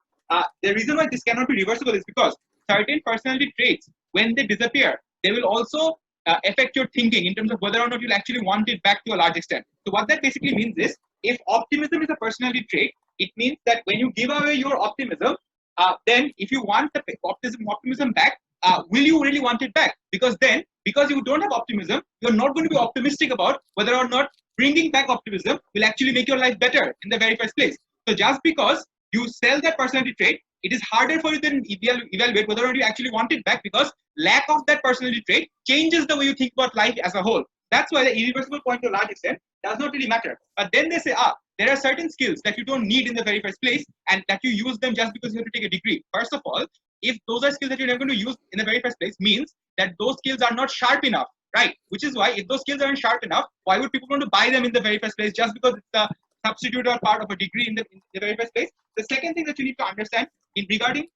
H: the reason why this cannot be reversible is because certain personality traits, when they disappear, they will also affect your thinking in terms of whether or not you'll actually want it back to a large extent. So what that basically means is, if optimism is a personality trait, it means that when you give away your optimism, then if you want the optimism back, will you really want it back? Because you don't have optimism, you're not going to be optimistic about whether or not bringing back optimism will actually make your life better in the very first place. So just because you sell that personality trait, it is harder for you to evaluate whether or not you actually want it back, because lack of that personality trait changes the way you think about life as a whole. That's why the irreversible point to a large extent does not really matter. But then they say, there are certain skills that you don't need in the very first place, and that you use them just because you have to take a degree. First of all, if those are skills that you're never going to use in the very first place, means that those skills are not sharp enough, right? Which is why if those skills aren't sharp enough, why would people want to buy them in the very first place just because it's a substitute or part of a degree in the very first place? The second thing that you need to understand regarding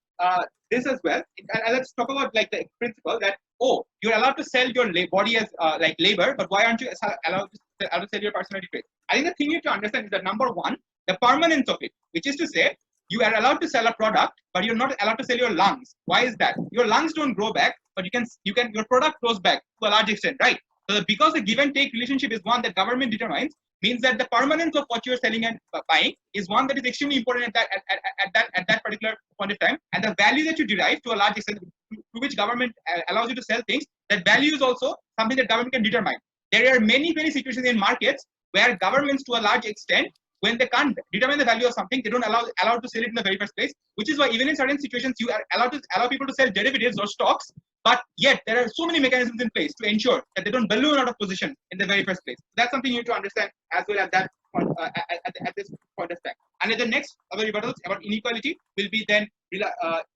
H: this as well. And let's talk about like the principle that, oh, you're allowed to sell your body as like labor, but why aren't you allowed to sell your personality traits? I think the thing you have to understand is that number one, the permanence of it, which is to say, you are allowed to sell a product, but you're not allowed to sell your lungs. Why is that? Your lungs don't grow back, but your product grows back to a large extent, right? So because the give and take relationship is one that government determines, means that the permanence of what you're selling and buying is one that is extremely important at that particular point of time, and the value that you derive to a large extent to which government allows you to sell things, that value is also something that government can determine. There are many situations in markets where governments to a large extent, when they can't determine the value of something, they don't allow to sell it in the very first place, which is why even in certain situations you are allow people to sell derivatives or stocks, but yet there are so many mechanisms in place to ensure that they don't balloon out of position in the very first place. That's something you need to understand as well at that point, at this point of time. And then the next other rebuttals about inequality will be then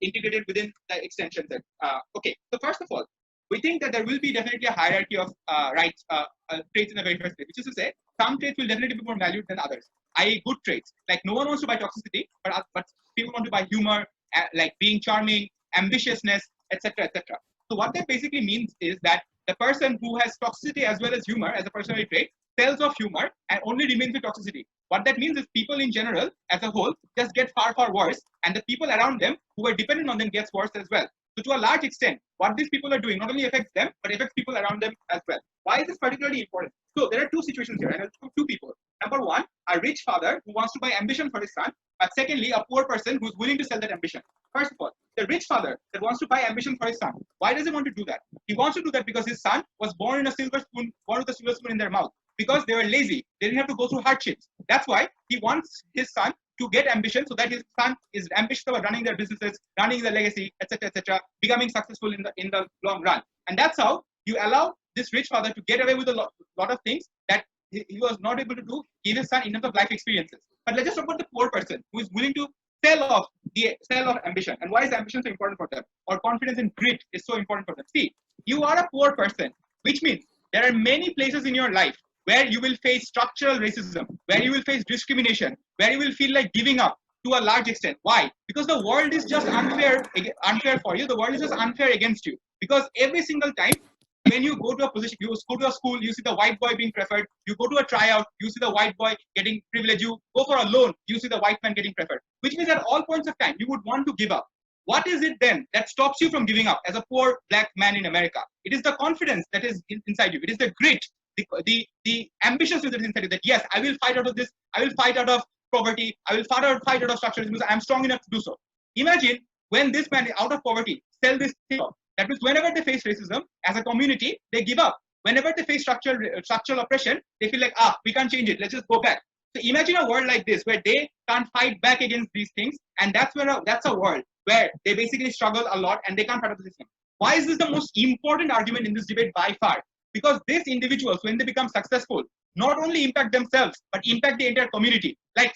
H: integrated within the extension set. Okay, so first of all, we think that there will be definitely a hierarchy of traits in the very first place, which is to say, some traits will definitely be more valued than others, i.e. good traits. Like no one wants to buy toxicity, but people want to buy humor, like being charming, ambitiousness, etc., etc. So what that basically means is that the person who has toxicity as well as humor as a personality trait sells off humor and only remains with toxicity. What that means is people in general, as a whole, just get far worse, and the people around them who are dependent on them gets worse as well. So to a large extent, what these people are doing not only affects them, but affects people around them as well. Why is this particularly important? So there are two situations here, and I'll two people. Number one, a rich father who wants to buy ambition for his son, but secondly, a poor person who's willing to sell that ambition. First of all, the rich father that wants to buy ambition for his son, why does he want to do that? He wants to do that because his son was born with a silver spoon in their mouth. Because they were lazy, they didn't have to go through hardships. That's why he wants his son to get ambition, so that his son is ambitious about running their businesses, running their legacy, etc., becoming successful in the long run. And that's how you allow this rich father to get away with a lot of things that he was not able to do, give his son in terms of life experiences. But let's just talk about the poor person who is willing to sell off ambition. And why is ambition so important for them? Or confidence and grit is so important for them. See, you are a poor person, which means there are many places in your life where you will face structural racism, where you will face discrimination, where you will feel like giving up to a large extent. Why? Because the world is just unfair for you. The world is just unfair against you. Because every single time when you go to a position, you go to a school, you see the white boy being preferred. You go to a tryout, you see the white boy getting privilege. You go for a loan, you see the white man getting preferred. Which means at all points of time, you would want to give up. What is it then that stops you from giving up as a poor black man in America? It is the confidence that is inside you. It is the grit, the ambitions that is inside you, that yes, I will fight out of this, I will fight out of poverty, I will fight out of structuralism because I am strong enough to do so. Imagine when this man out of poverty sell this thing up. That means whenever they face racism as a community, they give up. Whenever they face structural oppression, they feel like, we can't change it, let's just go back. So imagine a world like this where they can't fight back against these things, and that's a world where they basically struggle a lot and they can't fight out the system. Why is this the most important argument in this debate by far? Because these individuals, when they become successful, not only impact themselves, but impact the entire community. Like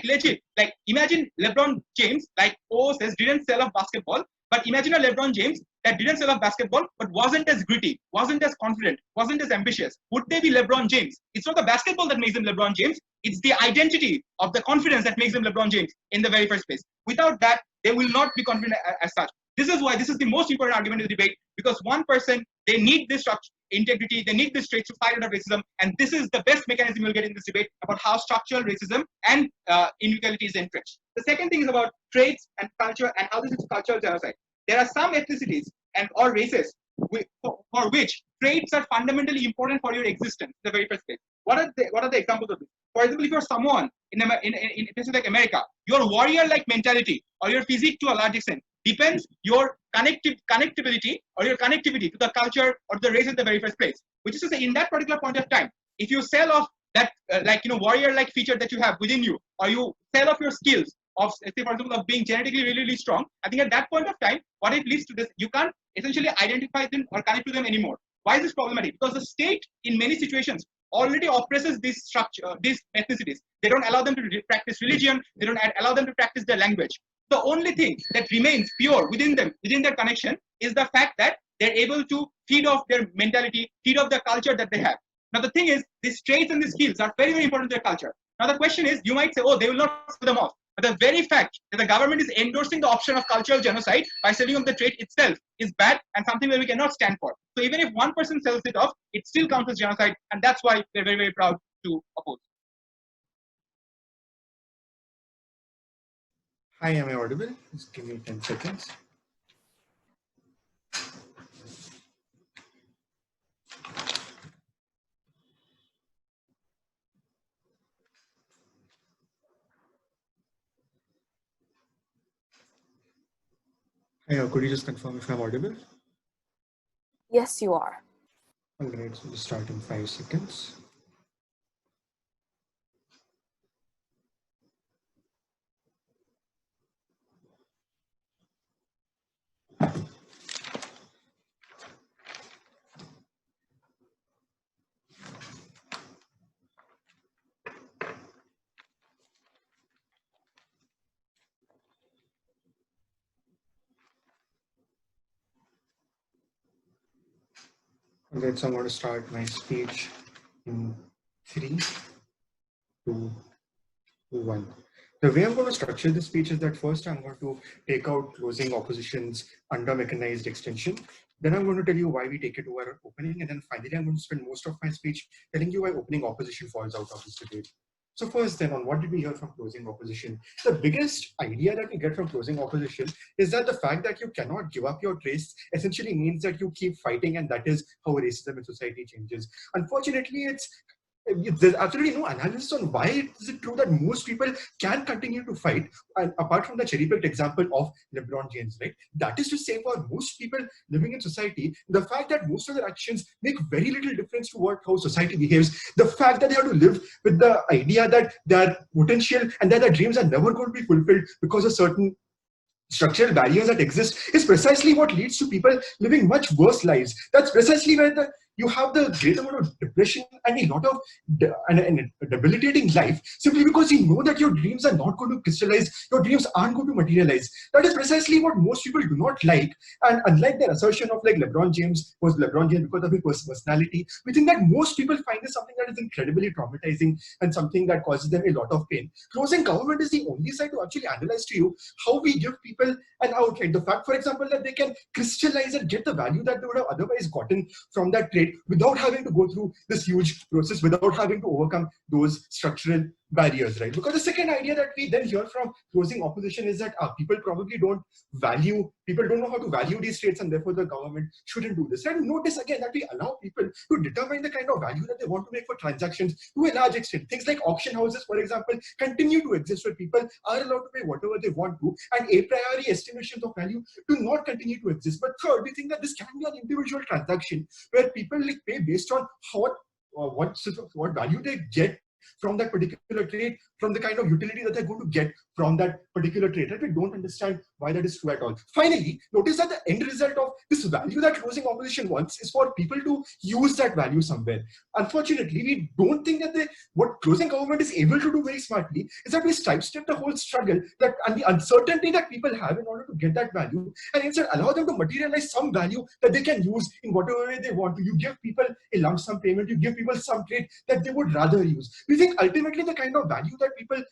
H: legit, like imagine LeBron James, like O says, didn't sell off basketball, but imagine a LeBron James that didn't sell off basketball, but wasn't as gritty, wasn't as confident, wasn't as ambitious. Would they be LeBron James? It's not the basketball that makes them LeBron James. It's the identity of the confidence that makes them LeBron James in the very first place. Without that, they will not be confident as such. This is why this is the most important argument in the debate, because one person, they need this integrity, they need this traits to fight out of racism, and this is the best mechanism you'll get in this debate about how structural racism and inequality is entrenched. The second thing is about traits and culture and how this is cultural genocide. There are some ethnicities or races for which traits are fundamentally important for your existence in the very first place. What are the examples of this? For example, if you're someone in places like America, your warrior-like mentality or your physique to a large extent depends your connectivity or your connectivity to the culture or the race in the very first place. Which is to say, in that particular point of time, if you sell off that warrior-like feature that you have within you, or you sell off your skills of, say for example, of being genetically really strong, I think at that point of time, what it leads to this, you can't essentially identify them or connect to them anymore. Why is this problematic? Because the state, in many situations, already oppresses these ethnicities. They don't allow them to practice religion. They don't allow them to practice their language. The only thing that remains pure within them, within their connection, is the fact that they're able to feed off their mentality, feed off the culture that they have. Now the thing is, these traits and these skills are very important to their culture. Now the question is, you might say, oh, they will not sell them off. But the very fact that the government is endorsing the option of cultural genocide by selling off the trait itself is bad and something that we cannot stand for. So even if one person sells it off, it still counts as genocide, and that's why we're very, very proud to oppose.
E: Hi, am I audible? Just give me 10 seconds. Hi, could you just confirm if I'm audible?
A: Yes, you are.
E: All right, so we'll start in 5 seconds. All right, so I'm going to start my speech in 3, 2, 1. The way I'm going to structure this speech is that first I'm going to take out closing opposition's under-mechanized extension. Then I'm going to tell you why we take it over opening. And then finally, I'm going to spend most of my speech telling you why opening opposition falls out of this debate. So first then, on what did we hear from closing opposition? The biggest idea that we get from closing opposition is that the fact that you cannot give up your traits essentially means that you keep fighting, and that is how racism in society changes. Unfortunately, there's absolutely no analysis on why is it true that most people can continue to fight, and apart from the cherry-picked example of LeBron James, right? That is to say, for most people living in society, the fact that most of their actions make very little difference to how society behaves, the fact that they have to live with the idea that their potential and that their dreams are never going to be fulfilled because of certain structural barriers that exist is precisely what leads to people living much worse lives. That's precisely where you have the great amount of depression and a lot of an debilitating life, simply because you know that your dreams are not going to crystallize, your dreams aren't going to materialize. That is precisely what most people do not like. And unlike their assertion of like LeBron James was LeBron James because of his personality, we think that most people find this something that is incredibly traumatizing and something that causes them a lot of pain. Closing government is the only side to actually analyze to you how we give people an outlet. The fact, for example, that they can crystallize and get the value that they would have otherwise gotten from that trade without having to go through this huge process, without having to overcome those structural barriers, right? Because the second idea that we then hear from closing opposition is that people probably don't know how to value these traits, and therefore the government shouldn't do this. And notice again that we allow people to determine the kind of value that they want to make for transactions to a large extent. Things like auction houses, for example, continue to exist where people are allowed to pay whatever they want to, and a priori estimations of value do not continue to exist. But third, we think that this can be an individual transaction where people pay based on what value they get from that particular trade, from the kind of utility that they're going to get from that particular trade. Right? We don't understand why that is true at all. Finally, notice that the end result of this value that closing opposition wants is for people to use that value somewhere. Unfortunately, we don't think that what closing government is able to do very smartly is that we sidestep the whole struggle and the uncertainty that people have in order to get that value, and instead allow them to materialize some value that they can use in whatever way they want to. You give people a lump sum payment, you give people some trade that they would rather use. We think ultimately the kind of value that people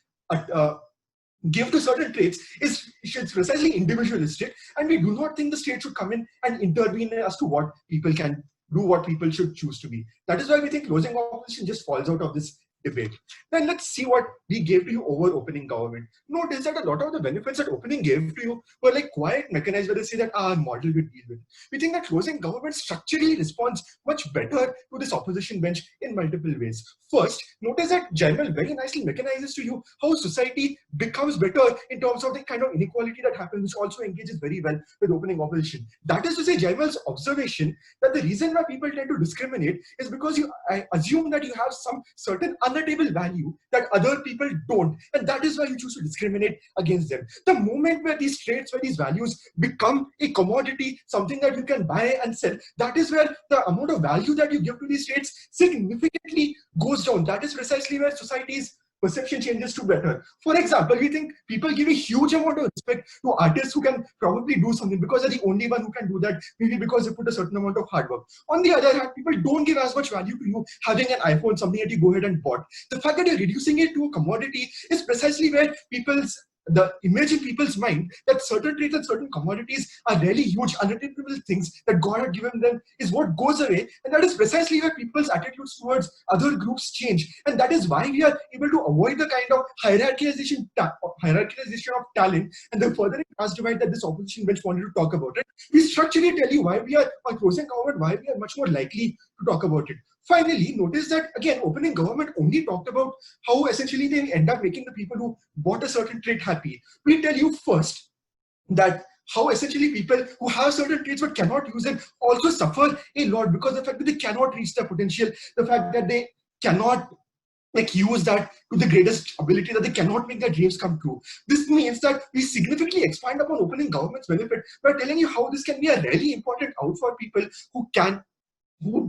E: give to certain traits is precisely individualistic, and we do not think the state should come in and intervene as to what people can do, what people should choose to be. That is why we think closing opposition just falls out of this debate. Then let's see what we gave to you over opening government. Notice that a lot of the benefits that opening gave to you were like quiet mechanisms where they say that our model will deal with. We think that closing government structurally responds much better to this opposition bench in multiple ways. First, notice that Jaimal very nicely mechanizes to you how society becomes better in terms of the kind of inequality that happens, which also engages very well with opening opposition. That is to say, Jaimal's observation that the reason why people tend to discriminate is because I assume that you have some certain unattainable value that other people don't, and that is why you choose to discriminate against them. The moment where these traits, where these values become a commodity, something that you can buy and sell, that is where the amount of value that you give to these traits significantly goes down. That is precisely where society's perception changes to better. For example, we think people give a huge amount of respect to artists who can probably do something because they're the only one who can do that, maybe because they put a certain amount of hard work. On the other hand, people don't give as much value to you having an iPhone, something that you go ahead and bought. The fact that you're reducing it to a commodity is precisely where people's the image in people's mind that certain traits and certain commodities are really huge, unattainable things that God had given them is what goes away. And that is precisely where people's attitudes towards other groups change. And that is why we are able to avoid the kind of hierarchization of talent and the furthering class divide that this opposition bench wanted to talk about it. We structurally tell you why we are opposing government, why we are much more likely to talk about it. Finally, notice that again, opening government only talked about how essentially they end up making the people who bought a certain trait happy. We tell you first that how essentially people who have certain traits but cannot use them also suffer a lot because of the fact that they cannot reach their potential, the fact that they cannot use that to the greatest ability, that they cannot make their dreams come true. This means that we significantly expand upon opening government's benefit by telling you how this can be a really important out for people who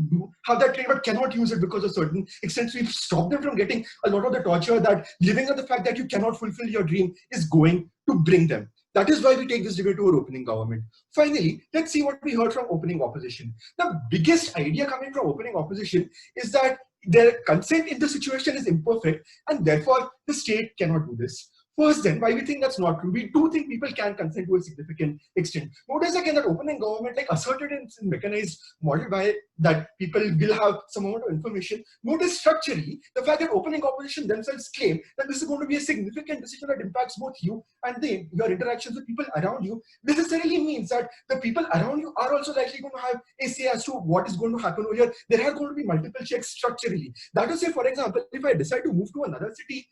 E: do have that trait but cannot use it because of certain extents. We've stopped them from getting a lot of the torture that living on the fact that you cannot fulfill your dream is going to bring them. That is why we take this debate over opening government. Finally, let's see what we heard from opening opposition. The biggest idea coming from opening opposition is that their consent in the situation is imperfect and therefore the state cannot do this. First then, why we think that's not true? We do think people can consent to a significant extent. Notice again that opening government asserted in mechanized model by that people will have some amount of information. Notice structurally the fact that opening opposition themselves claim that this is going to be a significant decision that impacts both you and your interactions with people around you. This necessarily means that the people around you are also likely going to have a say as to what is going to happen over here. There are going to be multiple checks structurally. That is, say, for example, if I decide to move to another city,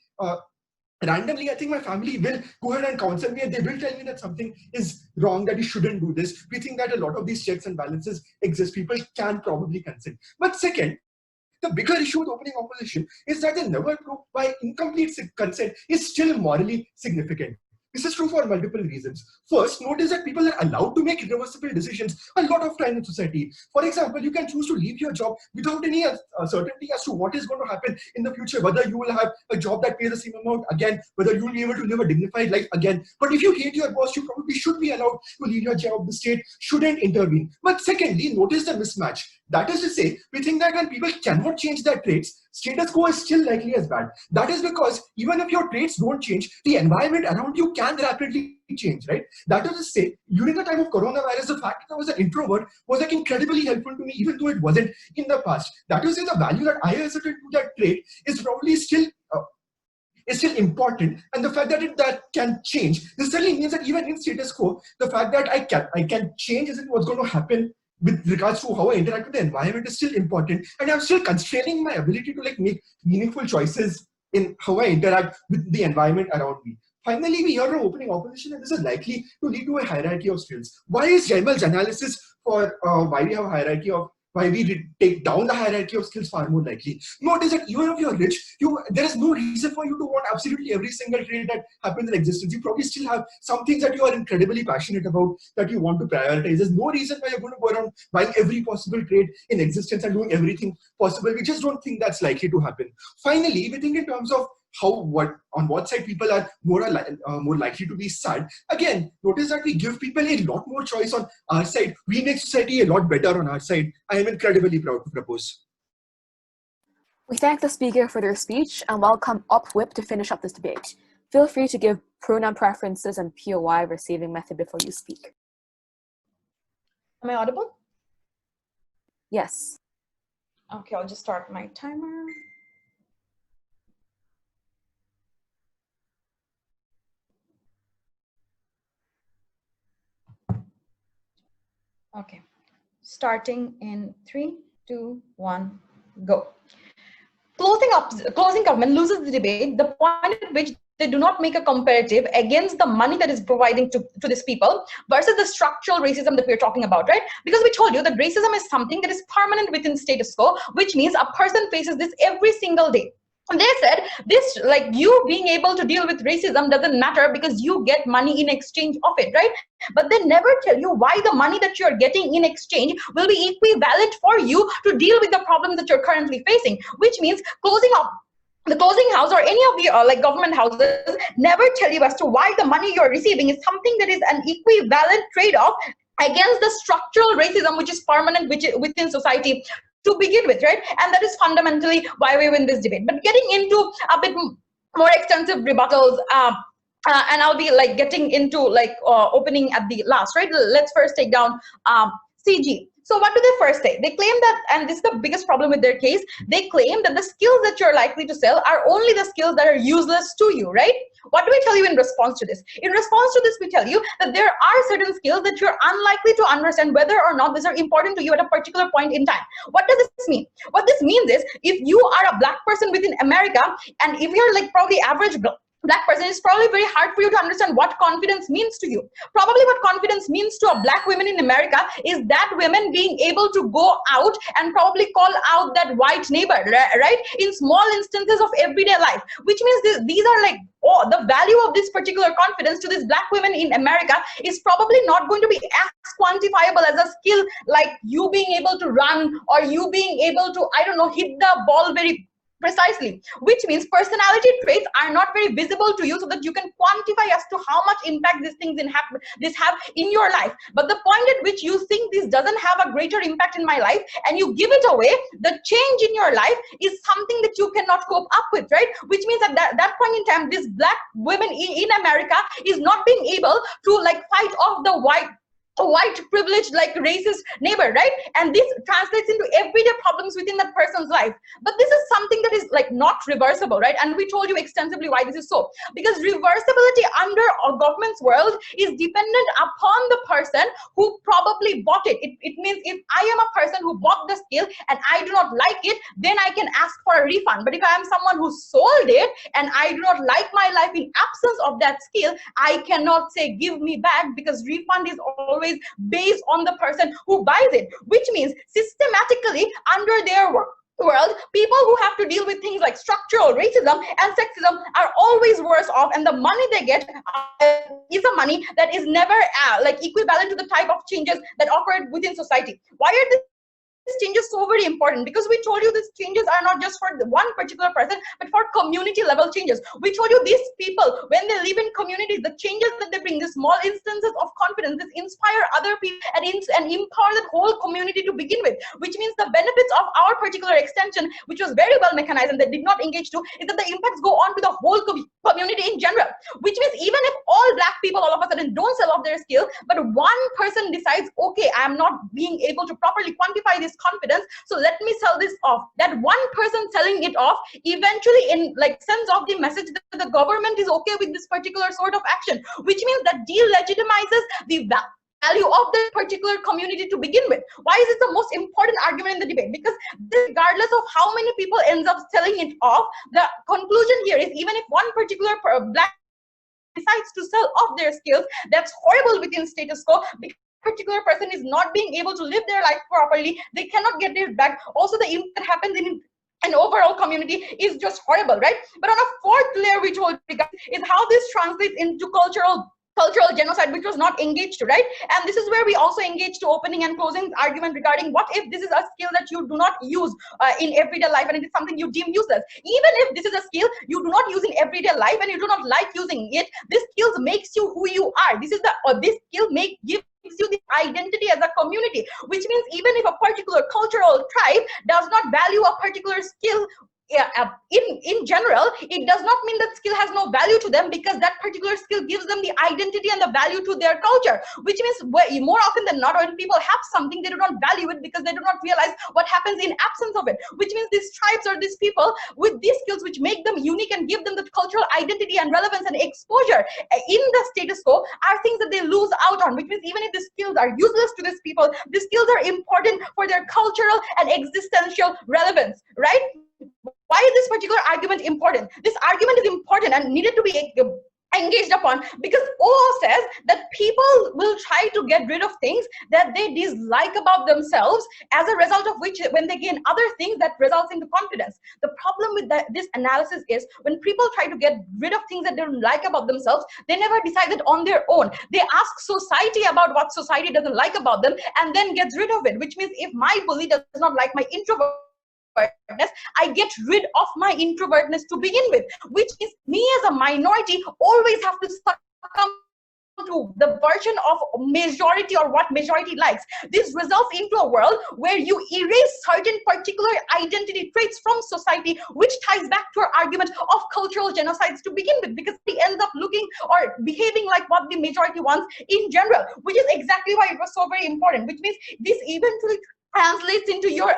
E: randomly, I think my family will go ahead and counsel me and they will tell me that something is wrong, that you shouldn't do this. We think that a lot of these checks and balances exist. People can probably consent. But second, the bigger issue with opening opposition is that they never prove why incomplete consent is still morally significant. This is true for multiple reasons. First, notice that people are allowed to make irreversible decisions a lot of time in society. For example, you can choose to leave your job without any certainty as to what is going to happen in the future, whether you will have a job that pays the same amount again, whether you will be able to live a dignified life again. But if you hate your boss, you probably should be allowed to leave your job. The state shouldn't intervene. But secondly, notice the mismatch. That is to say, we think that when people cannot change their traits, status quo is still likely as bad. That is because even if your traits don't change, the environment around you can rapidly change, right? That is to say, during the time of coronavirus, the fact that I was an introvert was incredibly helpful to me, even though it wasn't in the past. That is to say, the value that I asserted to that trait is probably still important, and the fact that that can change necessarily means that even in status quo, the fact that I can change isn't what's going to happen with regards to how I interact with the environment is still important, and I'm still constraining my ability to make meaningful choices in how I interact with the environment around me. Finally, we hear from opening opposition, and this is likely to lead to a hierarchy of skills. Why is Jaimal's analysis for why we have a hierarchy of why we take down the hierarchy of skills far more likely? Notice that even if you're rich, there is no reason for you to want absolutely every single trait that happens in existence. You probably still have some things that you are incredibly passionate about that you want to prioritize. There's no reason why you're going to go around buying every possible trait in existence and doing everything possible. We just don't think that's likely to happen. Finally, we think in terms of on what side people are more likely to be sad. Again, notice that we give people a lot more choice on our side. We make society a lot better on our side. I am incredibly proud to propose.
A: We thank the speaker for their speech and welcome UpWhip to finish up this debate. Feel free to give pronoun preferences and POI receiving method before you speak.
I: Am I audible?
A: Yes.
I: Okay, I'll just start my timer. Okay, starting in 3, 2, 1, go. Closing government loses the debate, the point at which they do not make a comparative against the money that is providing to these people versus the structural racism that we're talking about, right? Because we told you that racism is something that is permanent within status quo, which means a person faces this every single day. And they said this, you being able to deal with racism doesn't matter because you get money in exchange of it, right? But they never tell you why the money that you're getting in exchange will be equivalent for you to deal with the problems that you're currently facing, which means the closing house or any of the government houses never tell you as to why the money you're receiving is something that is an equivalent trade-off against the structural racism which is permanent within society to begin with, right? And that is fundamentally why we win this debate. But getting into a bit more extensive rebuttals, and I'll be like getting into like opening at the last, right? Let's first take down CG. So what do they first say? They claim that, and this is the biggest problem with their case, they claim that the skills that you're likely to sell are only the skills that are useless to you, right? What do we tell you in response to this? In response to this, we tell you that there are certain skills that you're unlikely to understand whether or not these are important to you at a particular point in time. What does this mean? What this means is, if you are a black person within America, and if you're like probably average black person, it's probably very hard for you to understand what confidence means to you. Probably what confidence means to a black woman in America is that women being able to go out and probably call out that white neighbor, right? In small instances of everyday life, which means these are like, oh, the value of this particular confidence to this black women in America is probably not going to be as quantifiable as a skill like you being able to run, or you being able to, I don't know, hit the ball very precisely, which means personality traits are not very visible to you so that you can quantify as to how much impact these things have in your life. But the point at which you think this doesn't have a greater impact in my life and you give it away, the change in your life is something that you cannot cope up with, right? Which means at that point in time, this black women in America is not being able to like fight off the white privileged like racist neighbor, right? And this translates into everyday problems within that person's life. But this is something that is like not reversible, right? And we told you extensively why this is so, because reversibility under a government's world is dependent upon the person who probably bought it. It means if I am a person who bought the skill and I do not like it, then I can ask for a refund. But if I am someone who sold it and I do not like my life in absence of that skill, I cannot say give me back, because refund is always based on the person who buys it, which means systematically under their world, people who have to deal with things like structural racism and sexism are always worse off, and the money they get is a money that is never like equivalent to the type of changes that occurred within society. Why are these changes so very important? Because we told you these changes are not just for the one particular person, but for community level changes. We told you these people, when they live in communities, the changes that they bring, the small instances of confidence, this inspire other people and empower that whole community to begin with, which means the benefits of our particular extension, which was very well mechanized and they did not engage to, is that the impacts go on to the whole community in general, which means even if all black people all of a sudden don't sell off their skill, but one person decides, okay, I am not being able to properly quantify this confidence, so let me sell this off. That one person selling it off eventually in like sends off the message that the government is okay with this particular sort of action, which means that delegitimizes the value of the particular community to begin with. Why is this the most important argument in the debate? Because regardless of how many people ends up selling it off, the conclusion here is even if one particular black decides to sell off their skills, that's horrible within status quo, because particular person is not being able to live their life properly, they cannot get it back. Also, the impact that happens in an overall community is just horrible, right? But on a fourth layer, we told you guys, is how this translates into cultural genocide, which was not engaged to, right? And this is where we also engage to opening and closing argument regarding what if this is a skill that you do not use in everyday life and it is something you deem useless. Even if this is a skill you do not use in everyday life and you do not like using it, this skill makes you who you are. This skill gives you the identity as a community, which means even if a particular cultural tribe does not value a particular skill, in general, it does not mean that skill has no value to them, because that particular skill gives them the identity and the value to their culture, which means more often than not, when people have something, they do not value it because they do not realize what happens in absence of it, which means these tribes or these people with these skills which make them unique and give them the cultural identity and relevance and exposure in the status quo are things that they lose out on, which means even if the skills are useless to these people, the skills are important for their cultural and existential relevance, right? Why is this particular argument important? This argument is important and needed to be engaged upon because OO says that people will try to get rid of things that they dislike about themselves, as a result of which when they gain other things that results into confidence. The problem with this analysis is when people try to get rid of things that they don't like about themselves, they never decide it on their own. They ask society about what society doesn't like about them and then gets rid of it, which means if my bully does not like my introvertness, I get rid of my introvertness to begin with, which means me as a minority always have to succumb to the version of majority or what majority likes. This results into a world where you erase certain particular identity traits from society, which ties back to our argument of cultural genocides to begin with, because it ends up looking or behaving like what the majority wants in general, which is exactly why it was so very important, which means this eventually translates into your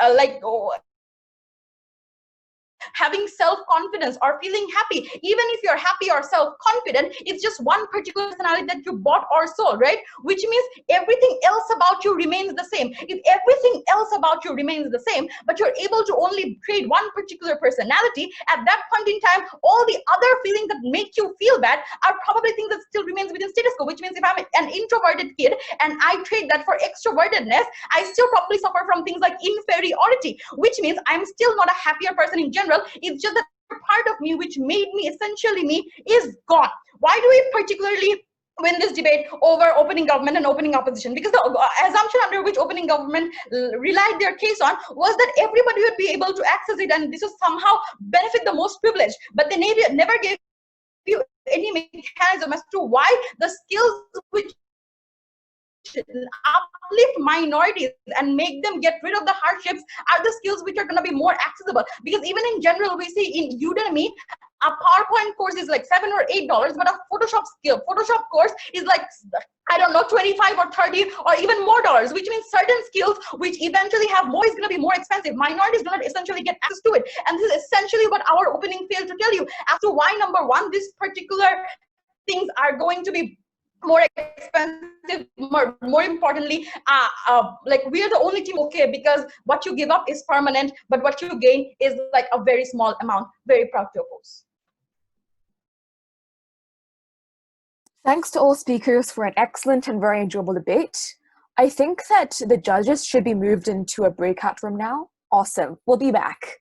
I: having self-confidence or feeling happy. Even if you're happy or self-confident, it's just one particular personality that you bought or sold, right? Which means everything else about you remains the same. If everything else about you remains the same, but you're able to only trade one particular personality, at that point in time, all the other feelings that make you feel bad are probably things that still remains within status quo, which means if I'm an introverted kid and I trade that for extrovertedness, I still probably suffer from things like inferiority, which means I'm still not a happier person in general. It's just that part of me which made me essentially me is gone. Why do we particularly win this debate over opening government and opening opposition? Because the assumption under which opening government relied their case on was that everybody would be able to access it and this would somehow benefit the most privileged, but they never gave you any mechanism as to why the skills which uplift minorities and make them get rid of the hardships are the skills which are going to be more accessible. Because even in general, we see in Udemy, a PowerPoint course is like $7 or $8, but a Photoshop course is like, I don't know, 25 or 30 or even more dollars, which means certain skills which eventually have more is going to be more expensive. Minorities do not essentially get access to it. And this is essentially what our opening failed to tell you as to why, number one, these particular things are going to be more expensive, more importantly, like we are the only team okay because what you give up is permanent, but what you gain is like a very small amount. Very proud to oppose.
A: Thanks to all speakers for an excellent and very enjoyable debate. I think that the judges should be moved into a breakout room now. Awesome. We'll be back.